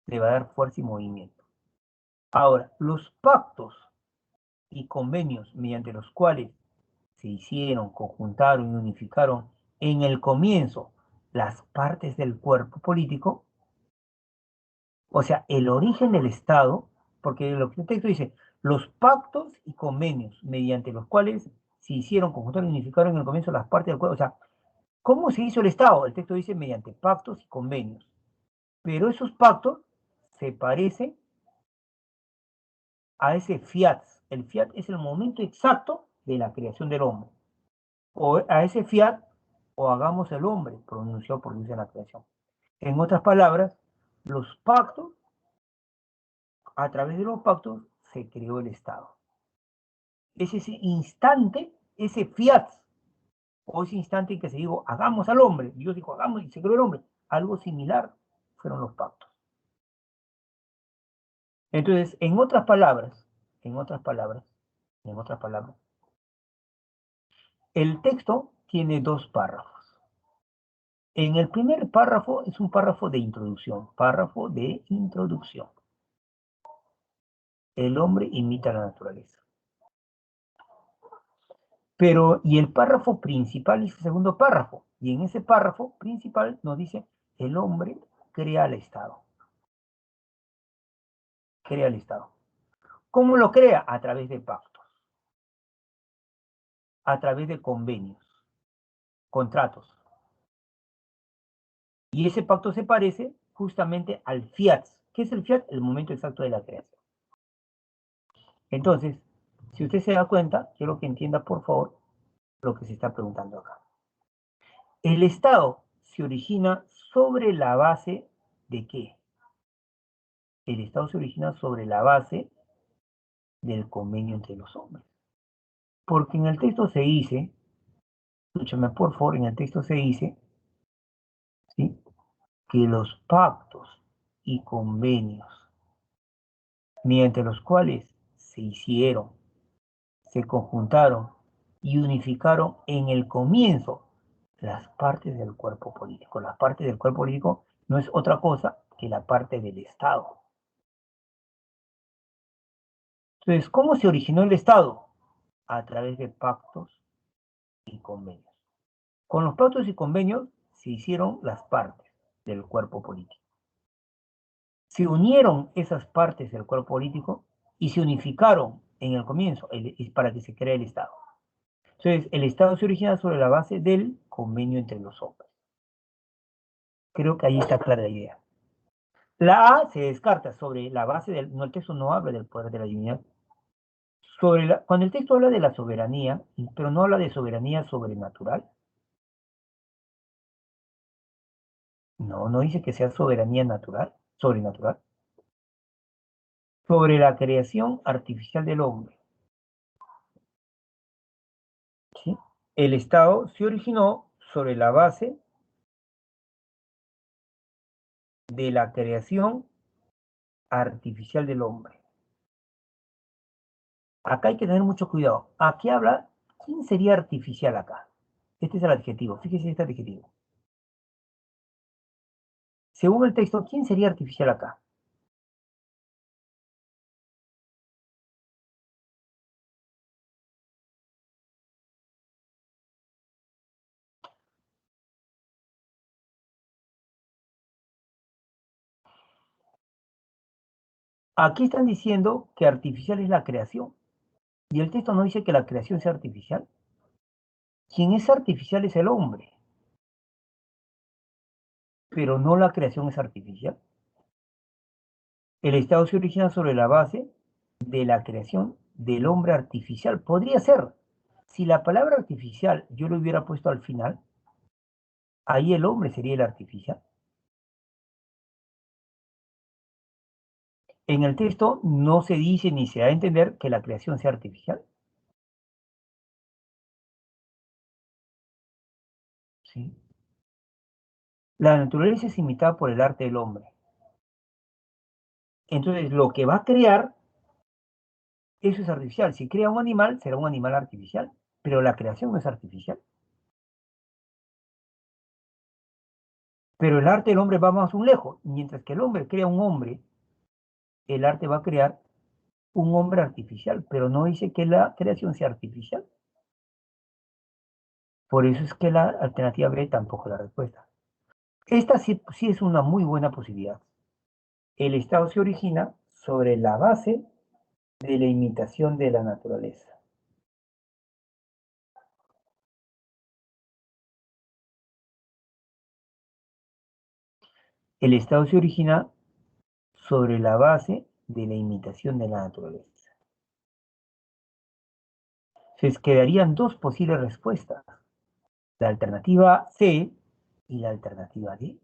Le va a dar fuerza y movimiento. Ahora, los pactos y convenios mediante los cuales se hicieron, conjuntaron y unificaron en el comienzo las partes del cuerpo político, o sea, el origen del Estado, porque lo que el texto dice, los pactos y convenios mediante los cuales se hicieron, conjuntaron y unificaron en el comienzo las partes del cuerpo, o sea, ¿cómo se hizo el Estado? El texto dice mediante pactos y convenios, pero esos pactos se parecen a ese fiat. El fiat es el momento exacto de la creación del hombre. O a ese fiat, o hagamos el hombre, pronunciado por Dios en la creación. En otras palabras, los pactos, a través de los pactos, se creó el Estado. Es ese instante, ese fiat, o ese instante en que se dijo, hagamos al hombre. Dios dijo, hagamos y se creó el hombre. Algo similar fueron los pactos. Entonces, en otras palabras, en otras palabras, el texto tiene dos párrafos. En el primer párrafo es un párrafo de introducción, párrafo de introducción. El hombre imita la naturaleza. Pero, y el párrafo principal es el segundo párrafo, y en ese párrafo principal nos dice, el hombre crea el Estado. Crea el Estado. ¿Cómo lo crea? A través de pactos, a través de convenios, contratos. Y ese pacto se parece justamente al fiat. ¿Qué es el fiat? El momento exacto de la creación. Entonces, si usted se da cuenta, quiero que entienda por favor lo que se está preguntando acá. El Estado se origina sobre la base de qué? El Estado se origina sobre la base del convenio entre los hombres. Porque en el texto se dice, escúchame por favor, en el texto se dice, ¿sí?, que los pactos y convenios mediante los cuales se hicieron, se conjuntaron y unificaron en el comienzo las partes del cuerpo político. Las partes del cuerpo político no es otra cosa que la parte del Estado. Entonces, ¿cómo se originó el Estado? A través de pactos y convenios. Con los pactos y convenios se hicieron las partes del cuerpo político. Se unieron esas partes del cuerpo político y se unificaron en el comienzo para que se cree el Estado. Entonces, el Estado se origina sobre la base del convenio entre los hombres. Creo que ahí está clara la idea. La A se descarta sobre la base del... No, el texto no habla del poder de la divinidad. Cuando el texto habla de la soberanía, pero no habla de soberanía sobrenatural. No, no dice que sea soberanía natural, sobrenatural. Sobre la creación artificial del hombre. El Estado se originó sobre la base de la creación artificial del hombre. Acá hay que tener mucho cuidado. Aquí habla, ¿quién sería artificial acá? Este es el adjetivo. Fíjese este adjetivo. Según el texto, ¿quién sería artificial acá? Aquí están diciendo que artificial es la creación. Y el texto no dice que la creación sea artificial. Quien es artificial es el hombre, pero no la creación es artificial. El Estado se origina sobre la base de la creación del hombre artificial. Podría ser. Si la palabra artificial yo lo hubiera puesto al final, ahí el hombre sería el artificial. En el texto no se dice ni se da a entender que la creación sea artificial. ¿Sí? La naturaleza es imitada por el arte del hombre. Entonces, lo que va a crear, eso es artificial. Si crea un animal, será un animal artificial, pero la creación no es artificial. Pero el arte del hombre va más un lejos. Mientras que el hombre crea un hombre, el arte va a crear un hombre artificial, pero no dice que la creación sea artificial. Por eso es que la alternativa B tampoco es la respuesta. Esta sí es una muy buena posibilidad. El Estado se origina sobre la base de la imitación de la naturaleza. El Estado se origina sobre la base de la imitación de la naturaleza. Se quedarían dos posibles respuestas, la alternativa C y la alternativa D.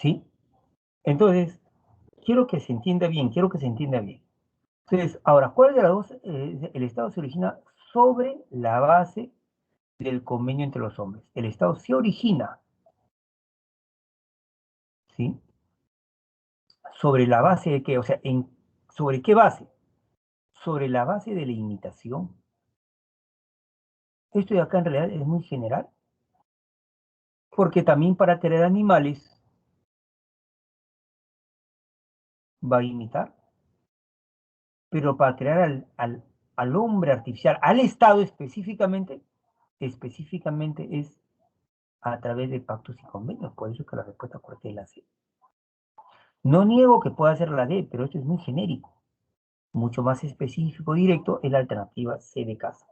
¿Sí? Entonces, quiero que se entienda bien, quiero que se entienda bien. Entonces, ahora, ¿cuál de las dos? El Estado se origina sobre la base del convenio entre los hombres. El Estado se origina, ¿sí? ¿Sobre la base de qué? O sea, ¿sobre qué base? Sobre la base de la imitación. Esto de acá en realidad es muy general, porque también para crear animales va a imitar, pero para crear al hombre artificial, al Estado específicamente es a través de pactos y convenios. Por eso que la respuesta correcta es la C. No niego que pueda ser la D, pero esto es muy genérico. Mucho más específico, directo, es la alternativa C de casa.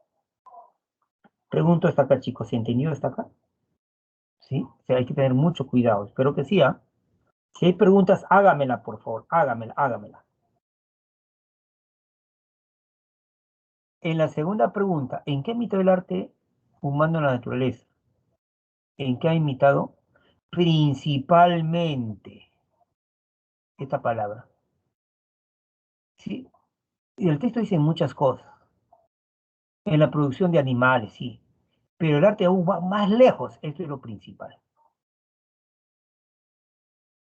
Pregunto hasta acá, chicos. ¿Se entendido hasta acá? ¿Sí? O sea, hay que tener mucho cuidado. Espero que sí. Si hay preguntas, hágamela, por favor. Hágamela. En la segunda pregunta, ¿en qué imitado el arte humano en la naturaleza? ¿En qué ha imitado? Principalmente esta palabra. ¿Sí? Y el texto dice muchas cosas. En la producción de animales, sí. Pero el arte aún va más lejos. Esto es lo principal.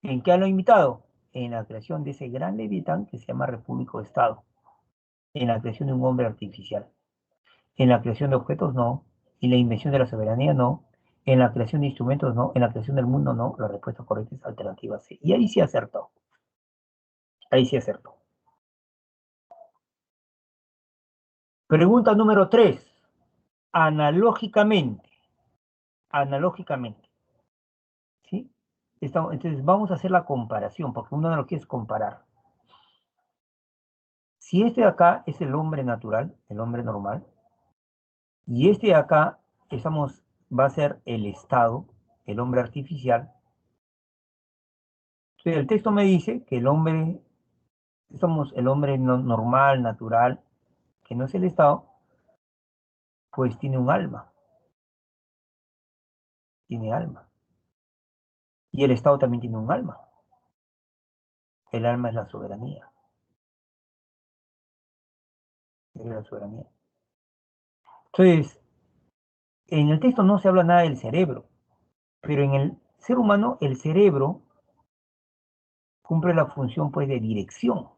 ¿En qué lo ha imitado? En la creación de ese gran Leviatán que se llama República o Estado. En la creación de un hombre artificial. En la creación de objetos, no. En la invención de la soberanía, no. En la creación de instrumentos no, en la creación del mundo no, la respuesta correcta es alternativa C. Y ahí sí acertó. Ahí sí acertó. Pregunta número 3. Analógicamente. Analógicamente. ¿Sí? Entonces vamos a hacer la comparación, porque uno no lo quiere comparar. Si este de acá es el hombre natural, el hombre normal, y este de acá va a ser el Estado, el hombre artificial, entonces el texto me dice que el hombre, somos el hombre normal, natural, que no es el Estado, pues tiene un alma, tiene alma. Y el Estado también tiene un alma. El alma es la soberanía. Es la soberanía. Entonces, en el texto no se habla nada del cerebro, pero en el ser humano el cerebro cumple la función pues de dirección,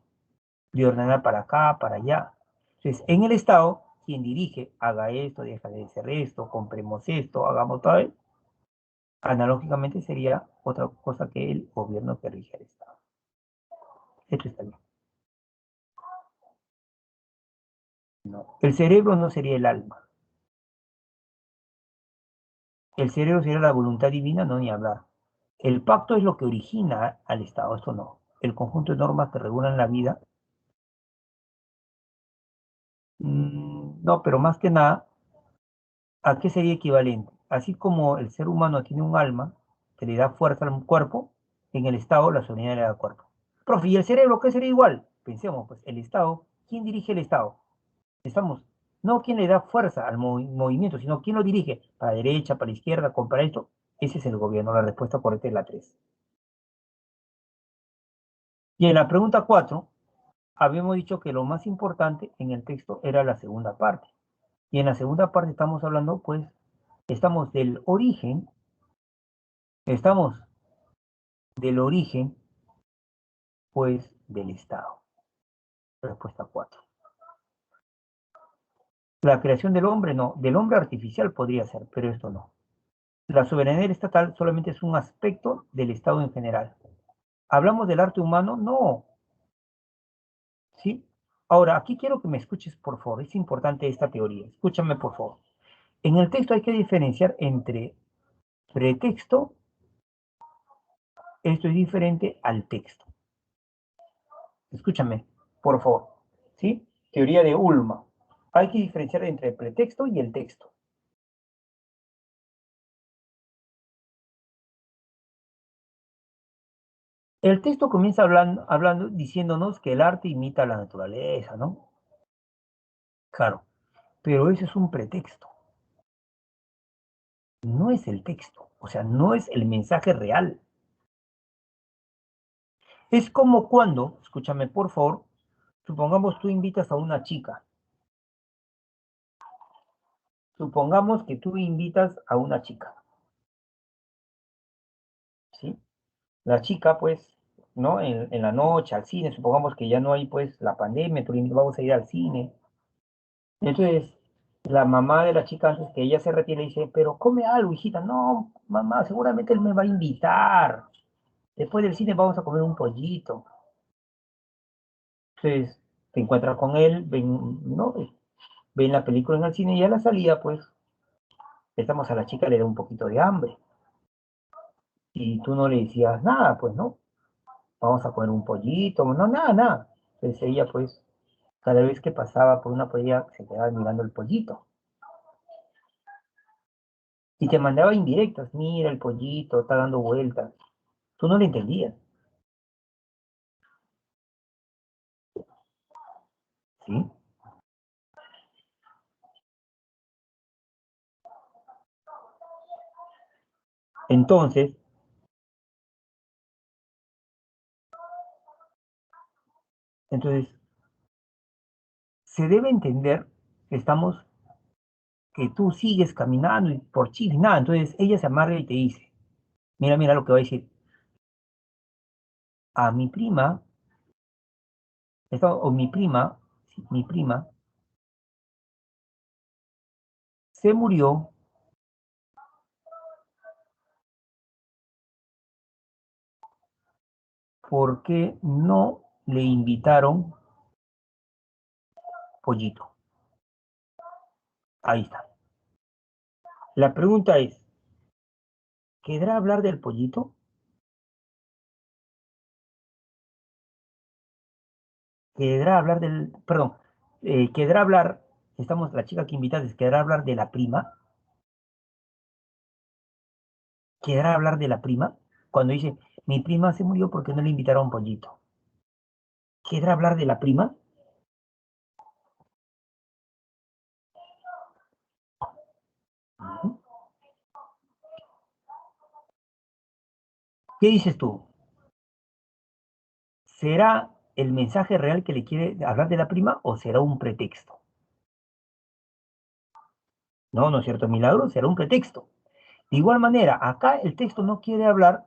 de ordenar para acá, para allá. Entonces, en el Estado, quien dirige, haga esto, deja de hacer esto, compremos esto, hagamos todo, analógicamente sería otra cosa que el gobierno que rige el Estado. Esto está bien. No. El cerebro no sería el alma. El cerebro sería la voluntad divina, no ni hablar. El pacto es lo que origina al Estado, esto no. El conjunto de normas que regulan la vida, no, pero más que nada, ¿a qué sería equivalente? Así como el ser humano tiene un alma que le da fuerza al cuerpo, en el Estado la soberanía le da cuerpo. Profe, ¿y el cerebro qué sería igual? Pensemos, pues, el Estado, ¿quién dirige el Estado? Estamos, no quién le da fuerza al movimiento, sino quién lo dirige, para la derecha, para la izquierda, para esto. Ese es el gobierno, la respuesta correcta es la 3. Y en la pregunta 4, habíamos dicho que lo más importante en el texto era la segunda parte. Y en la segunda parte estamos hablando, pues, estamos del origen, estamos del origen, pues, del Estado. Respuesta 4. La creación del hombre, no. Del hombre artificial podría ser, pero esto no. La soberanía estatal solamente es un aspecto del Estado en general. ¿Hablamos del arte humano? No. ¿Sí? Ahora, aquí quiero que me escuches, por favor. Es importante esta teoría. Escúchame, por favor. En el texto hay que diferenciar entre pretexto, esto es diferente al texto. Escúchame, por favor. ¿Sí? Teoría de Ullmann. Hay que diferenciar entre el pretexto y el texto. El texto comienza hablando, diciéndonos que el arte imita la naturaleza, ¿no? Claro, pero eso es un pretexto, no es el texto, o sea, no es el mensaje real. Es como cuando, escúchame por favor, supongamos tú invitas a una chica, supongamos que tú invitas a una chica, ¿sí? La chica, pues, ¿no? En la noche, al cine, supongamos que ya no hay, pues, la pandemia, vamos a ir al cine. Entonces, la mamá de la chica, antes que ella se retire, dice, pero come algo, hijita. No, mamá, seguramente él me va a invitar. Después del cine vamos a comer un pollito. Entonces, te encuentras con él, ¿no? Ven la película en el cine y a la salida, pues, estamos a la chica, le da un poquito de hambre. Y tú no le decías nada, pues, ¿no? Vamos a comer un pollito, no, nada, nada. Entonces ella, pues, cada vez que pasaba por una pollera, se quedaba mirando el pollito. Y te mandaba indirectas, mira el pollito, está dando vueltas. Tú no le entendías, ¿sí? Entonces, entonces, se debe entender que que tú sigues caminando y por chile, nada. Entonces ella se amarga y te dice, mira, mira lo que va a decir. A mi prima, o mi prima, sí, mi prima, se murió ¿por qué no le invitaron pollito? Ahí está. La pregunta es, ¿querrá hablar del pollito? ¿Querrá hablar del, perdón, querrá hablar, estamos, la chica que invitaste, querrá hablar de la prima? ¿Querrá hablar de la prima? Cuando dice, mi prima se murió porque no le invitaron pollito. ¿Querrá hablar de la prima? Ujú. ¿Qué dices tú? ¿Será el mensaje real que le quiere hablar de la prima o será un pretexto? No, no es cierto, milagro, será un pretexto. De igual manera, acá el texto no quiere hablar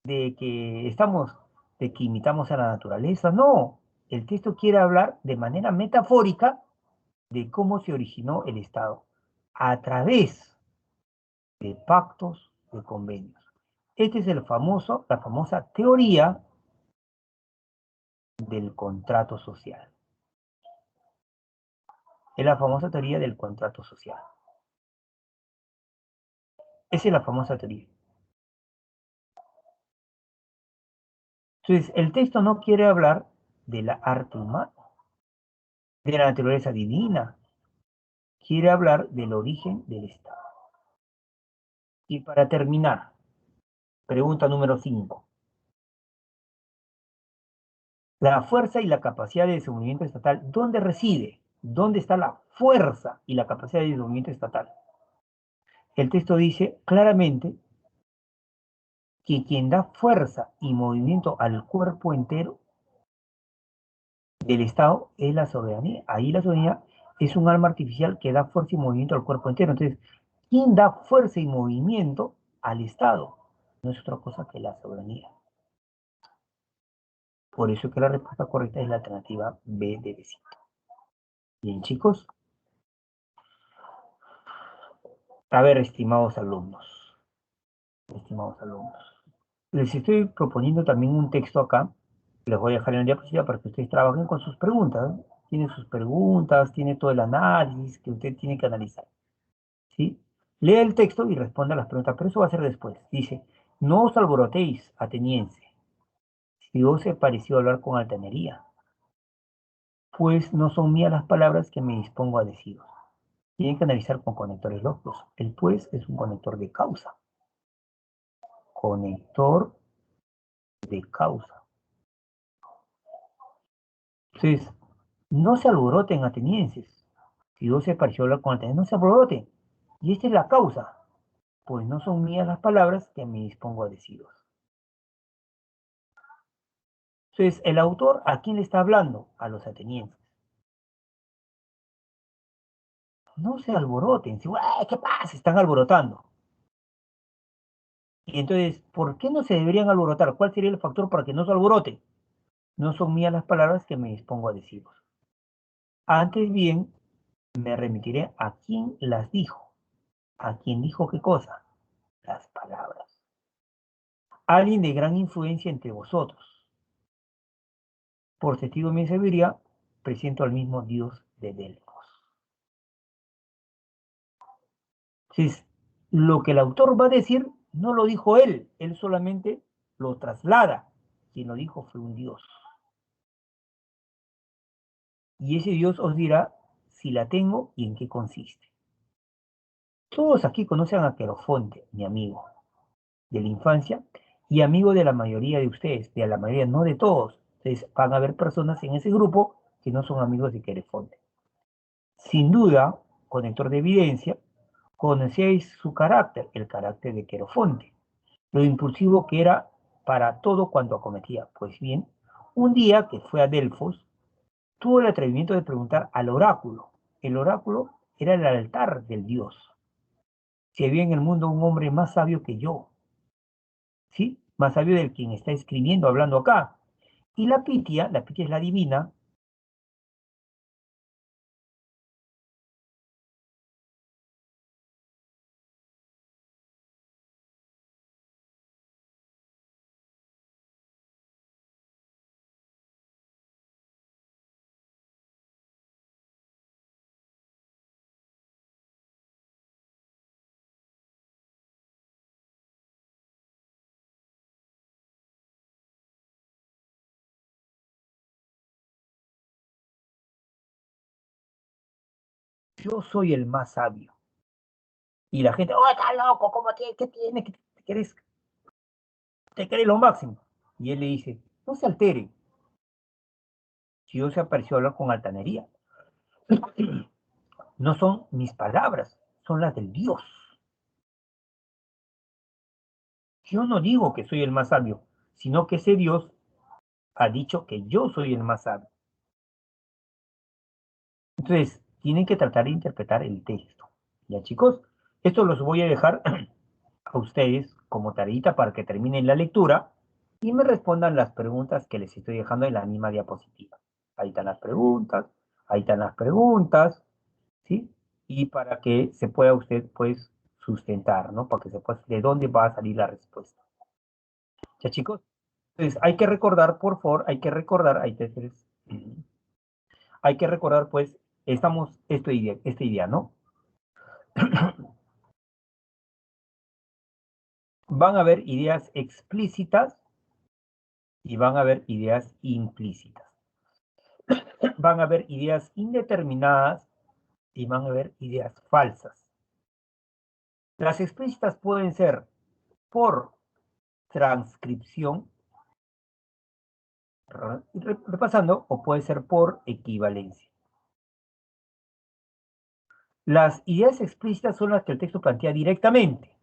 de que estamos, de que imitamos a la naturaleza, no. El texto quiere hablar de manera metafórica de cómo se originó el Estado a través de pactos, de convenios. Este es la famosa teoría del contrato social. Es la famosa teoría del contrato social. Esa es la famosa teoría. Entonces, el texto no quiere hablar de la arte humana, de la naturaleza divina, quiere hablar del origen del Estado. Y para terminar, pregunta número 5. La fuerza y la capacidad de desenvolvimiento estatal, ¿dónde reside? ¿Dónde está la fuerza y la capacidad de desenvolvimiento estatal? El texto dice claramente que quien da fuerza y movimiento al cuerpo entero del Estado es la soberanía. Ahí la soberanía es un arma artificial que da fuerza y movimiento al cuerpo entero. Entonces, ¿quién da fuerza y movimiento al Estado? No es otra cosa que la soberanía. Por eso que la respuesta correcta es la alternativa B de besito. Bien, chicos. A ver, estimados alumnos, les estoy proponiendo también un texto acá. Les voy a dejar en la diapositiva para que ustedes trabajen con sus preguntas. ¿No? Tiene sus preguntas, tiene todo el análisis que usted tiene que analizar. ¿Sí? Lea el texto y responda a las preguntas, pero eso va a ser después. Dice, no os alborotéis, ateniense, si os he parecido hablar con altanería, pues no son mías las palabras que me dispongo a deciros. Tienen que analizar con conectores lógicos. El pues es un conector de causa. Conector de causa. Entonces, no se alboroten, atenienses. Si Dios se pareció hablar con atenienses, no se alboroten. Y esta es la causa. Pues no son mías las palabras que me dispongo a deciros. Entonces, el autor, ¿a quién le está hablando? A los atenienses. No se alboroten. Si, ¿qué pasa? Se están alborotando. Y entonces, ¿por qué no se deberían alborotar? ¿Cuál sería el factor para que no se alboroten? No son mías las palabras que me dispongo a deciros. Antes bien, me remitiré a quien las dijo. ¿A quién dijo qué cosa? Las palabras. Alguien de gran influencia entre vosotros. Por testigo me serviría, presento al mismo Dios de Delfos. Entonces, lo que el autor va a decir no lo dijo él solamente lo traslada. Quien lo dijo fue un Dios. Y ese Dios os dirá si la tengo y en qué consiste. Todos aquí conocen a Querofonte, mi amigo de la infancia, y amigo de la mayoría de ustedes, de la mayoría, no de todos. Entonces, van a haber personas en ese grupo que no son amigos de Querofonte. Sin duda, conector de evidencia, conocíais su carácter, el carácter de Querofonte, lo impulsivo que era para todo cuanto acometía. Pues bien, un día que fue a Delfos, tuvo el atrevimiento de preguntar al oráculo. El oráculo era el altar del dios. Si había en el mundo un hombre más sabio que yo, ¿sí? Más sabio del quien está escribiendo, hablando acá. Y la Pitia es la divina, yo soy el más sabio. Y la gente, oh, está loco, ¿cómo tiene? ¿Qué tiene? ¿Qué te crees lo máximo? Y él le dice, no se altere. Dios se apareció a hablar con altanería. No son mis palabras, son las del Dios. Yo no digo que soy el más sabio, sino que ese Dios ha dicho que yo soy el más sabio. Entonces, tienen que tratar de interpretar el texto. Ya, chicos, esto los voy a dejar a ustedes como tareita para que terminen la lectura y me respondan las preguntas que les estoy dejando en la misma diapositiva. Ahí están las preguntas, ahí están las preguntas, ¿sí? Y para que se pueda usted, pues, sustentar, ¿no? Para que sepa de dónde va a salir la respuesta. ¿Ya, chicos? Entonces, hay que recordar, por favor, hay que recordar, hay que recordar, pues, estamos, esta idea, ¿no? Van a haber ideas explícitas y van a haber ideas implícitas. Van a haber ideas indeterminadas y van a haber ideas falsas. Las explícitas pueden ser por transcripción, repasando, o puede ser por equivalencia. Las ideas explícitas son las que el texto plantea directamente.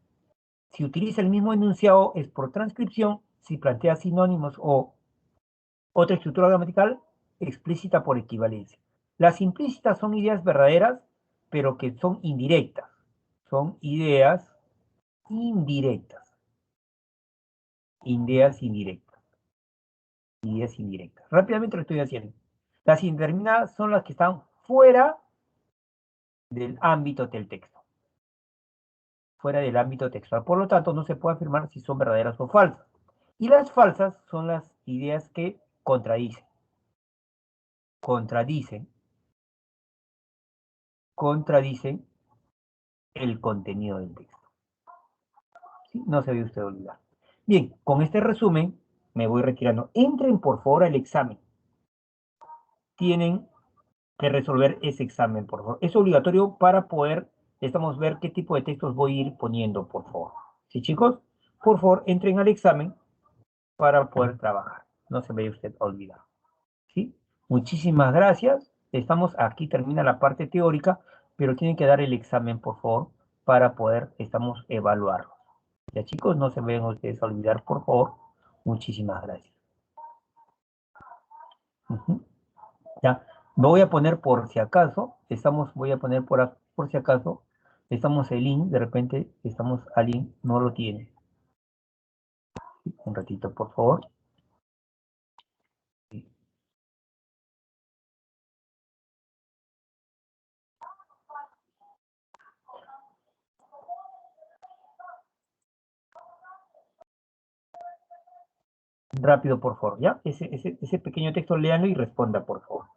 Si utiliza el mismo enunciado es por transcripción, si plantea sinónimos o otra estructura gramatical, explícita por equivalencia. Las implícitas son ideas verdaderas, pero que son indirectas. Son ideas indirectas. Ideas indirectas. Ideas indirectas. Rápidamente lo estoy haciendo. Las indeterminadas son las que están fuera del ámbito del texto. Fuera del ámbito textual. Por lo tanto, no se puede afirmar si son verdaderas o falsas. Y las falsas son las ideas que contradicen. Contradicen. Contradicen el contenido del texto. ¿Sí? No se debe usted olvidar. Bien, con este resumen me voy retirando. Entren por favor al examen. Tienen que resolver ese examen, por favor. Es obligatorio para poder, estamos ver qué tipo de textos voy a ir poniendo, por favor. ¿Sí, chicos? Por favor, entren al examen para poder trabajar. No se vaya usted a olvidar. ¿Sí? Muchísimas gracias. Estamos aquí, termina la parte teórica, pero tienen que dar el examen, por favor, para poder, evaluarlo. Ya, chicos, no se vayan ustedes a olvidar, por favor. Muchísimas gracias. Ya, me voy a poner por si acaso, voy a poner por si acaso, estamos el link, de repente, alguien no lo tiene. Un ratito, por favor. Rápido, por favor, ¿ya? Ese pequeño texto, léanlo y responda, por favor.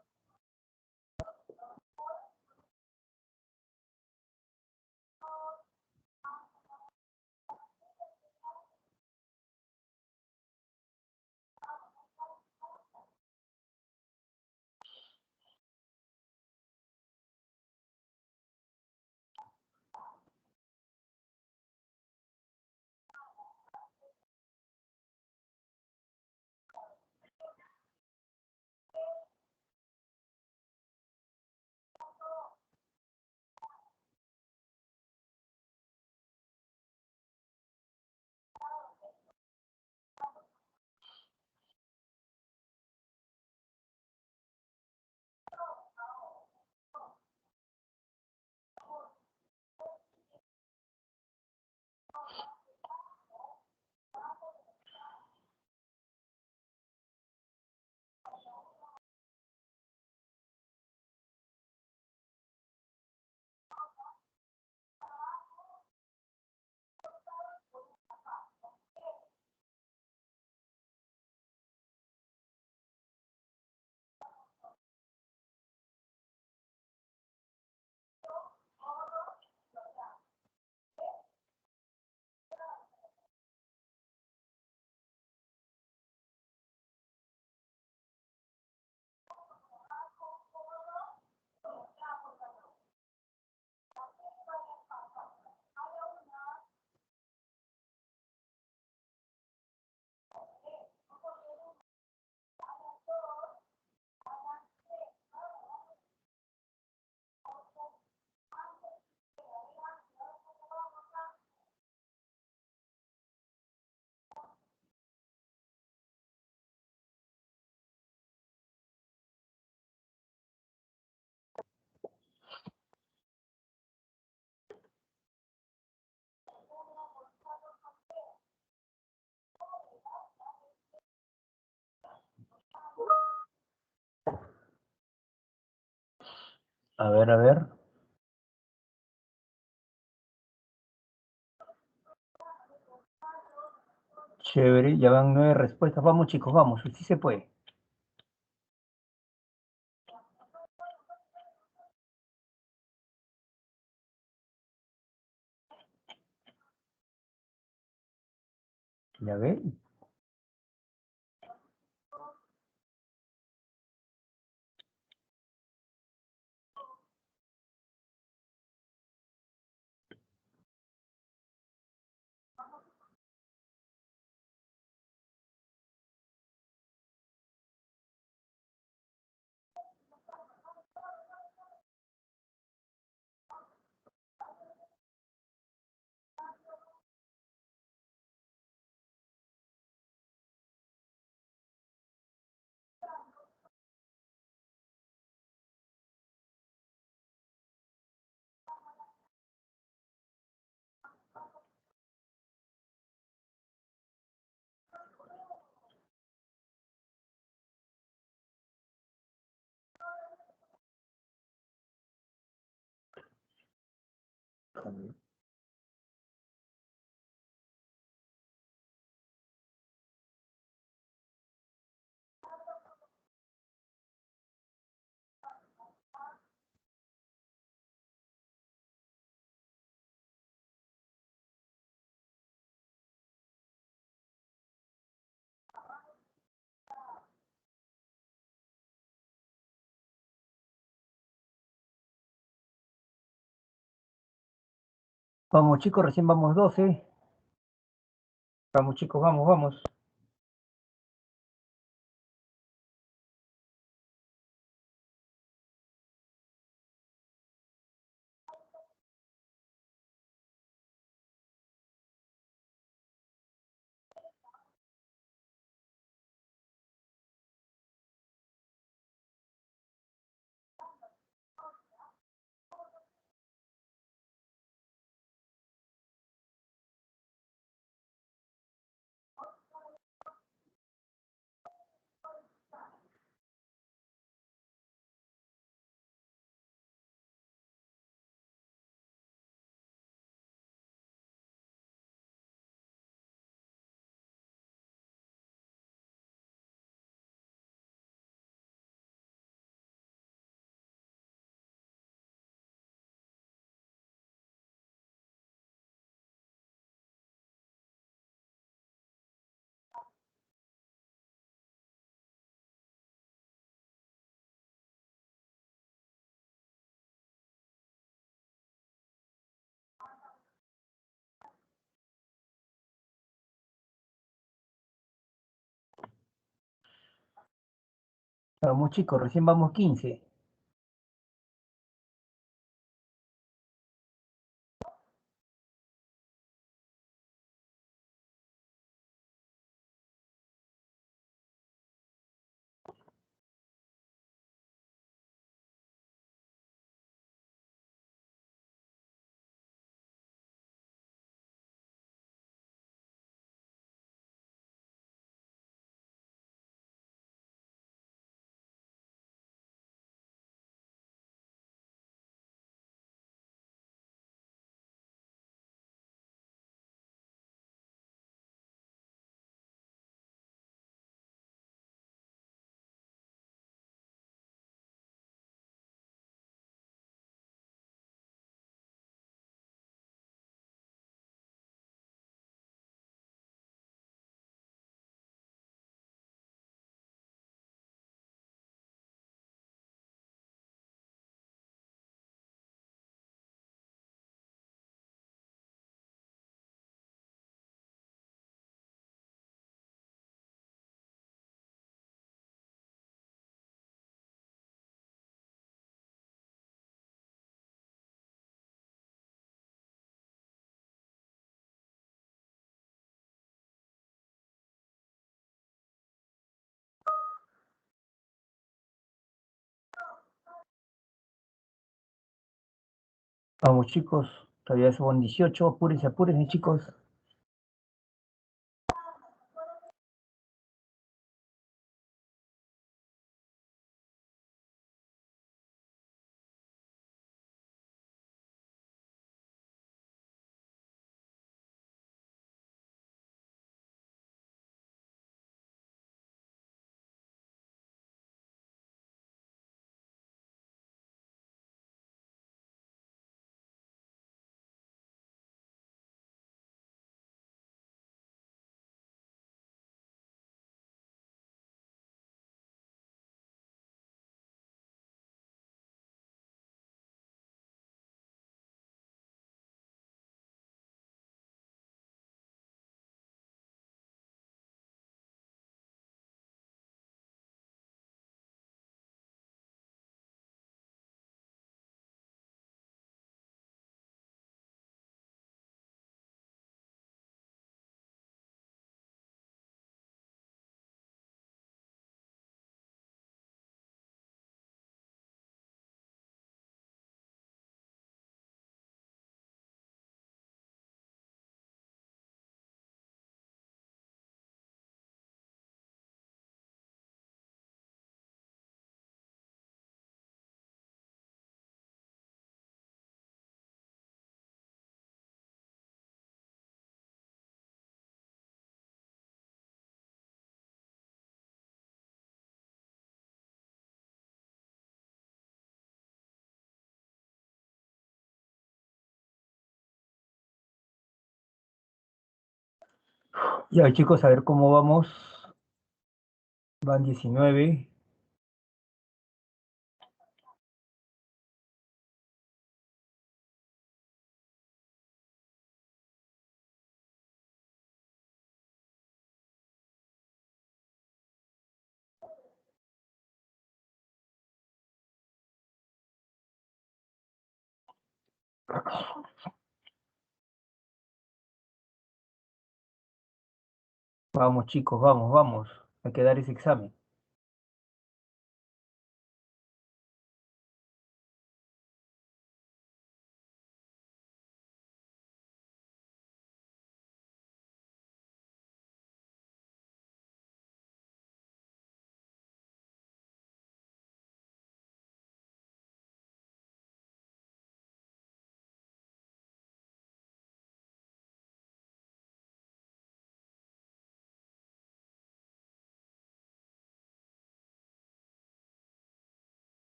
A ver, a ver. Chévere, ya van 9 respuestas. Vamos, chicos, vamos. Sí se puede. Ya ve. Vamos, chicos, recién vamos 12. Vamos, chicos, vamos, vamos. Vamos, chicos, recién vamos 15. Vamos, chicos, todavía son 18. Apúrense, apúrense, chicos. Ya, chicos, a ver cómo vamos. Van 19. Vamos, chicos, vamos, vamos. Hay que dar ese examen.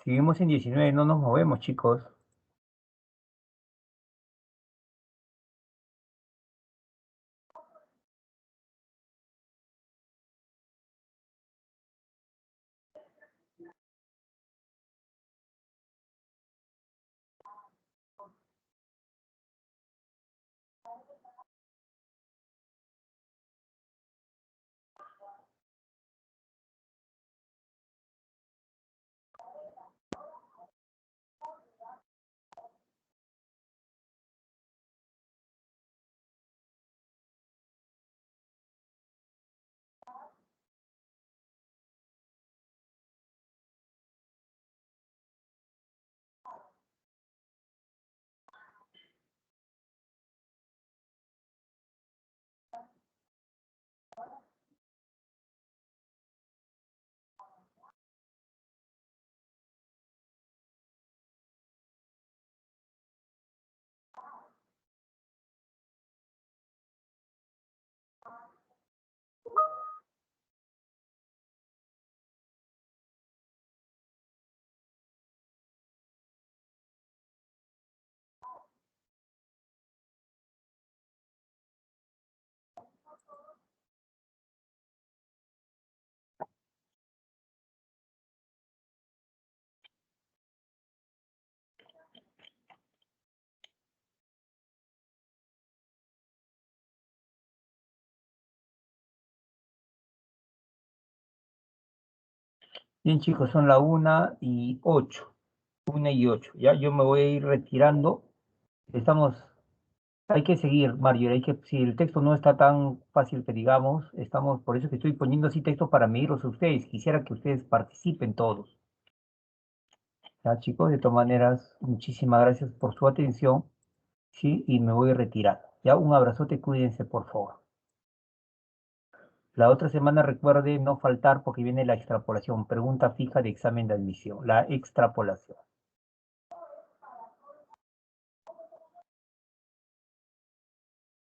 Seguimos en 19, no nos movemos, chicos. Bien, chicos, son la 1:08. 1:08. Ya, yo me voy a ir retirando. Estamos, hay que seguir, Mario. Si el texto no está tan fácil que digamos, por eso que estoy poniendo así textos para medirlos a ustedes. Quisiera que ustedes participen todos. Ya, chicos, de todas maneras, muchísimas gracias por su atención. Sí, y me voy retirando. Ya, un abrazote, cuídense, por favor. La otra semana recuerde no faltar porque viene la extrapolación, pregunta fija de examen de admisión, la extrapolación.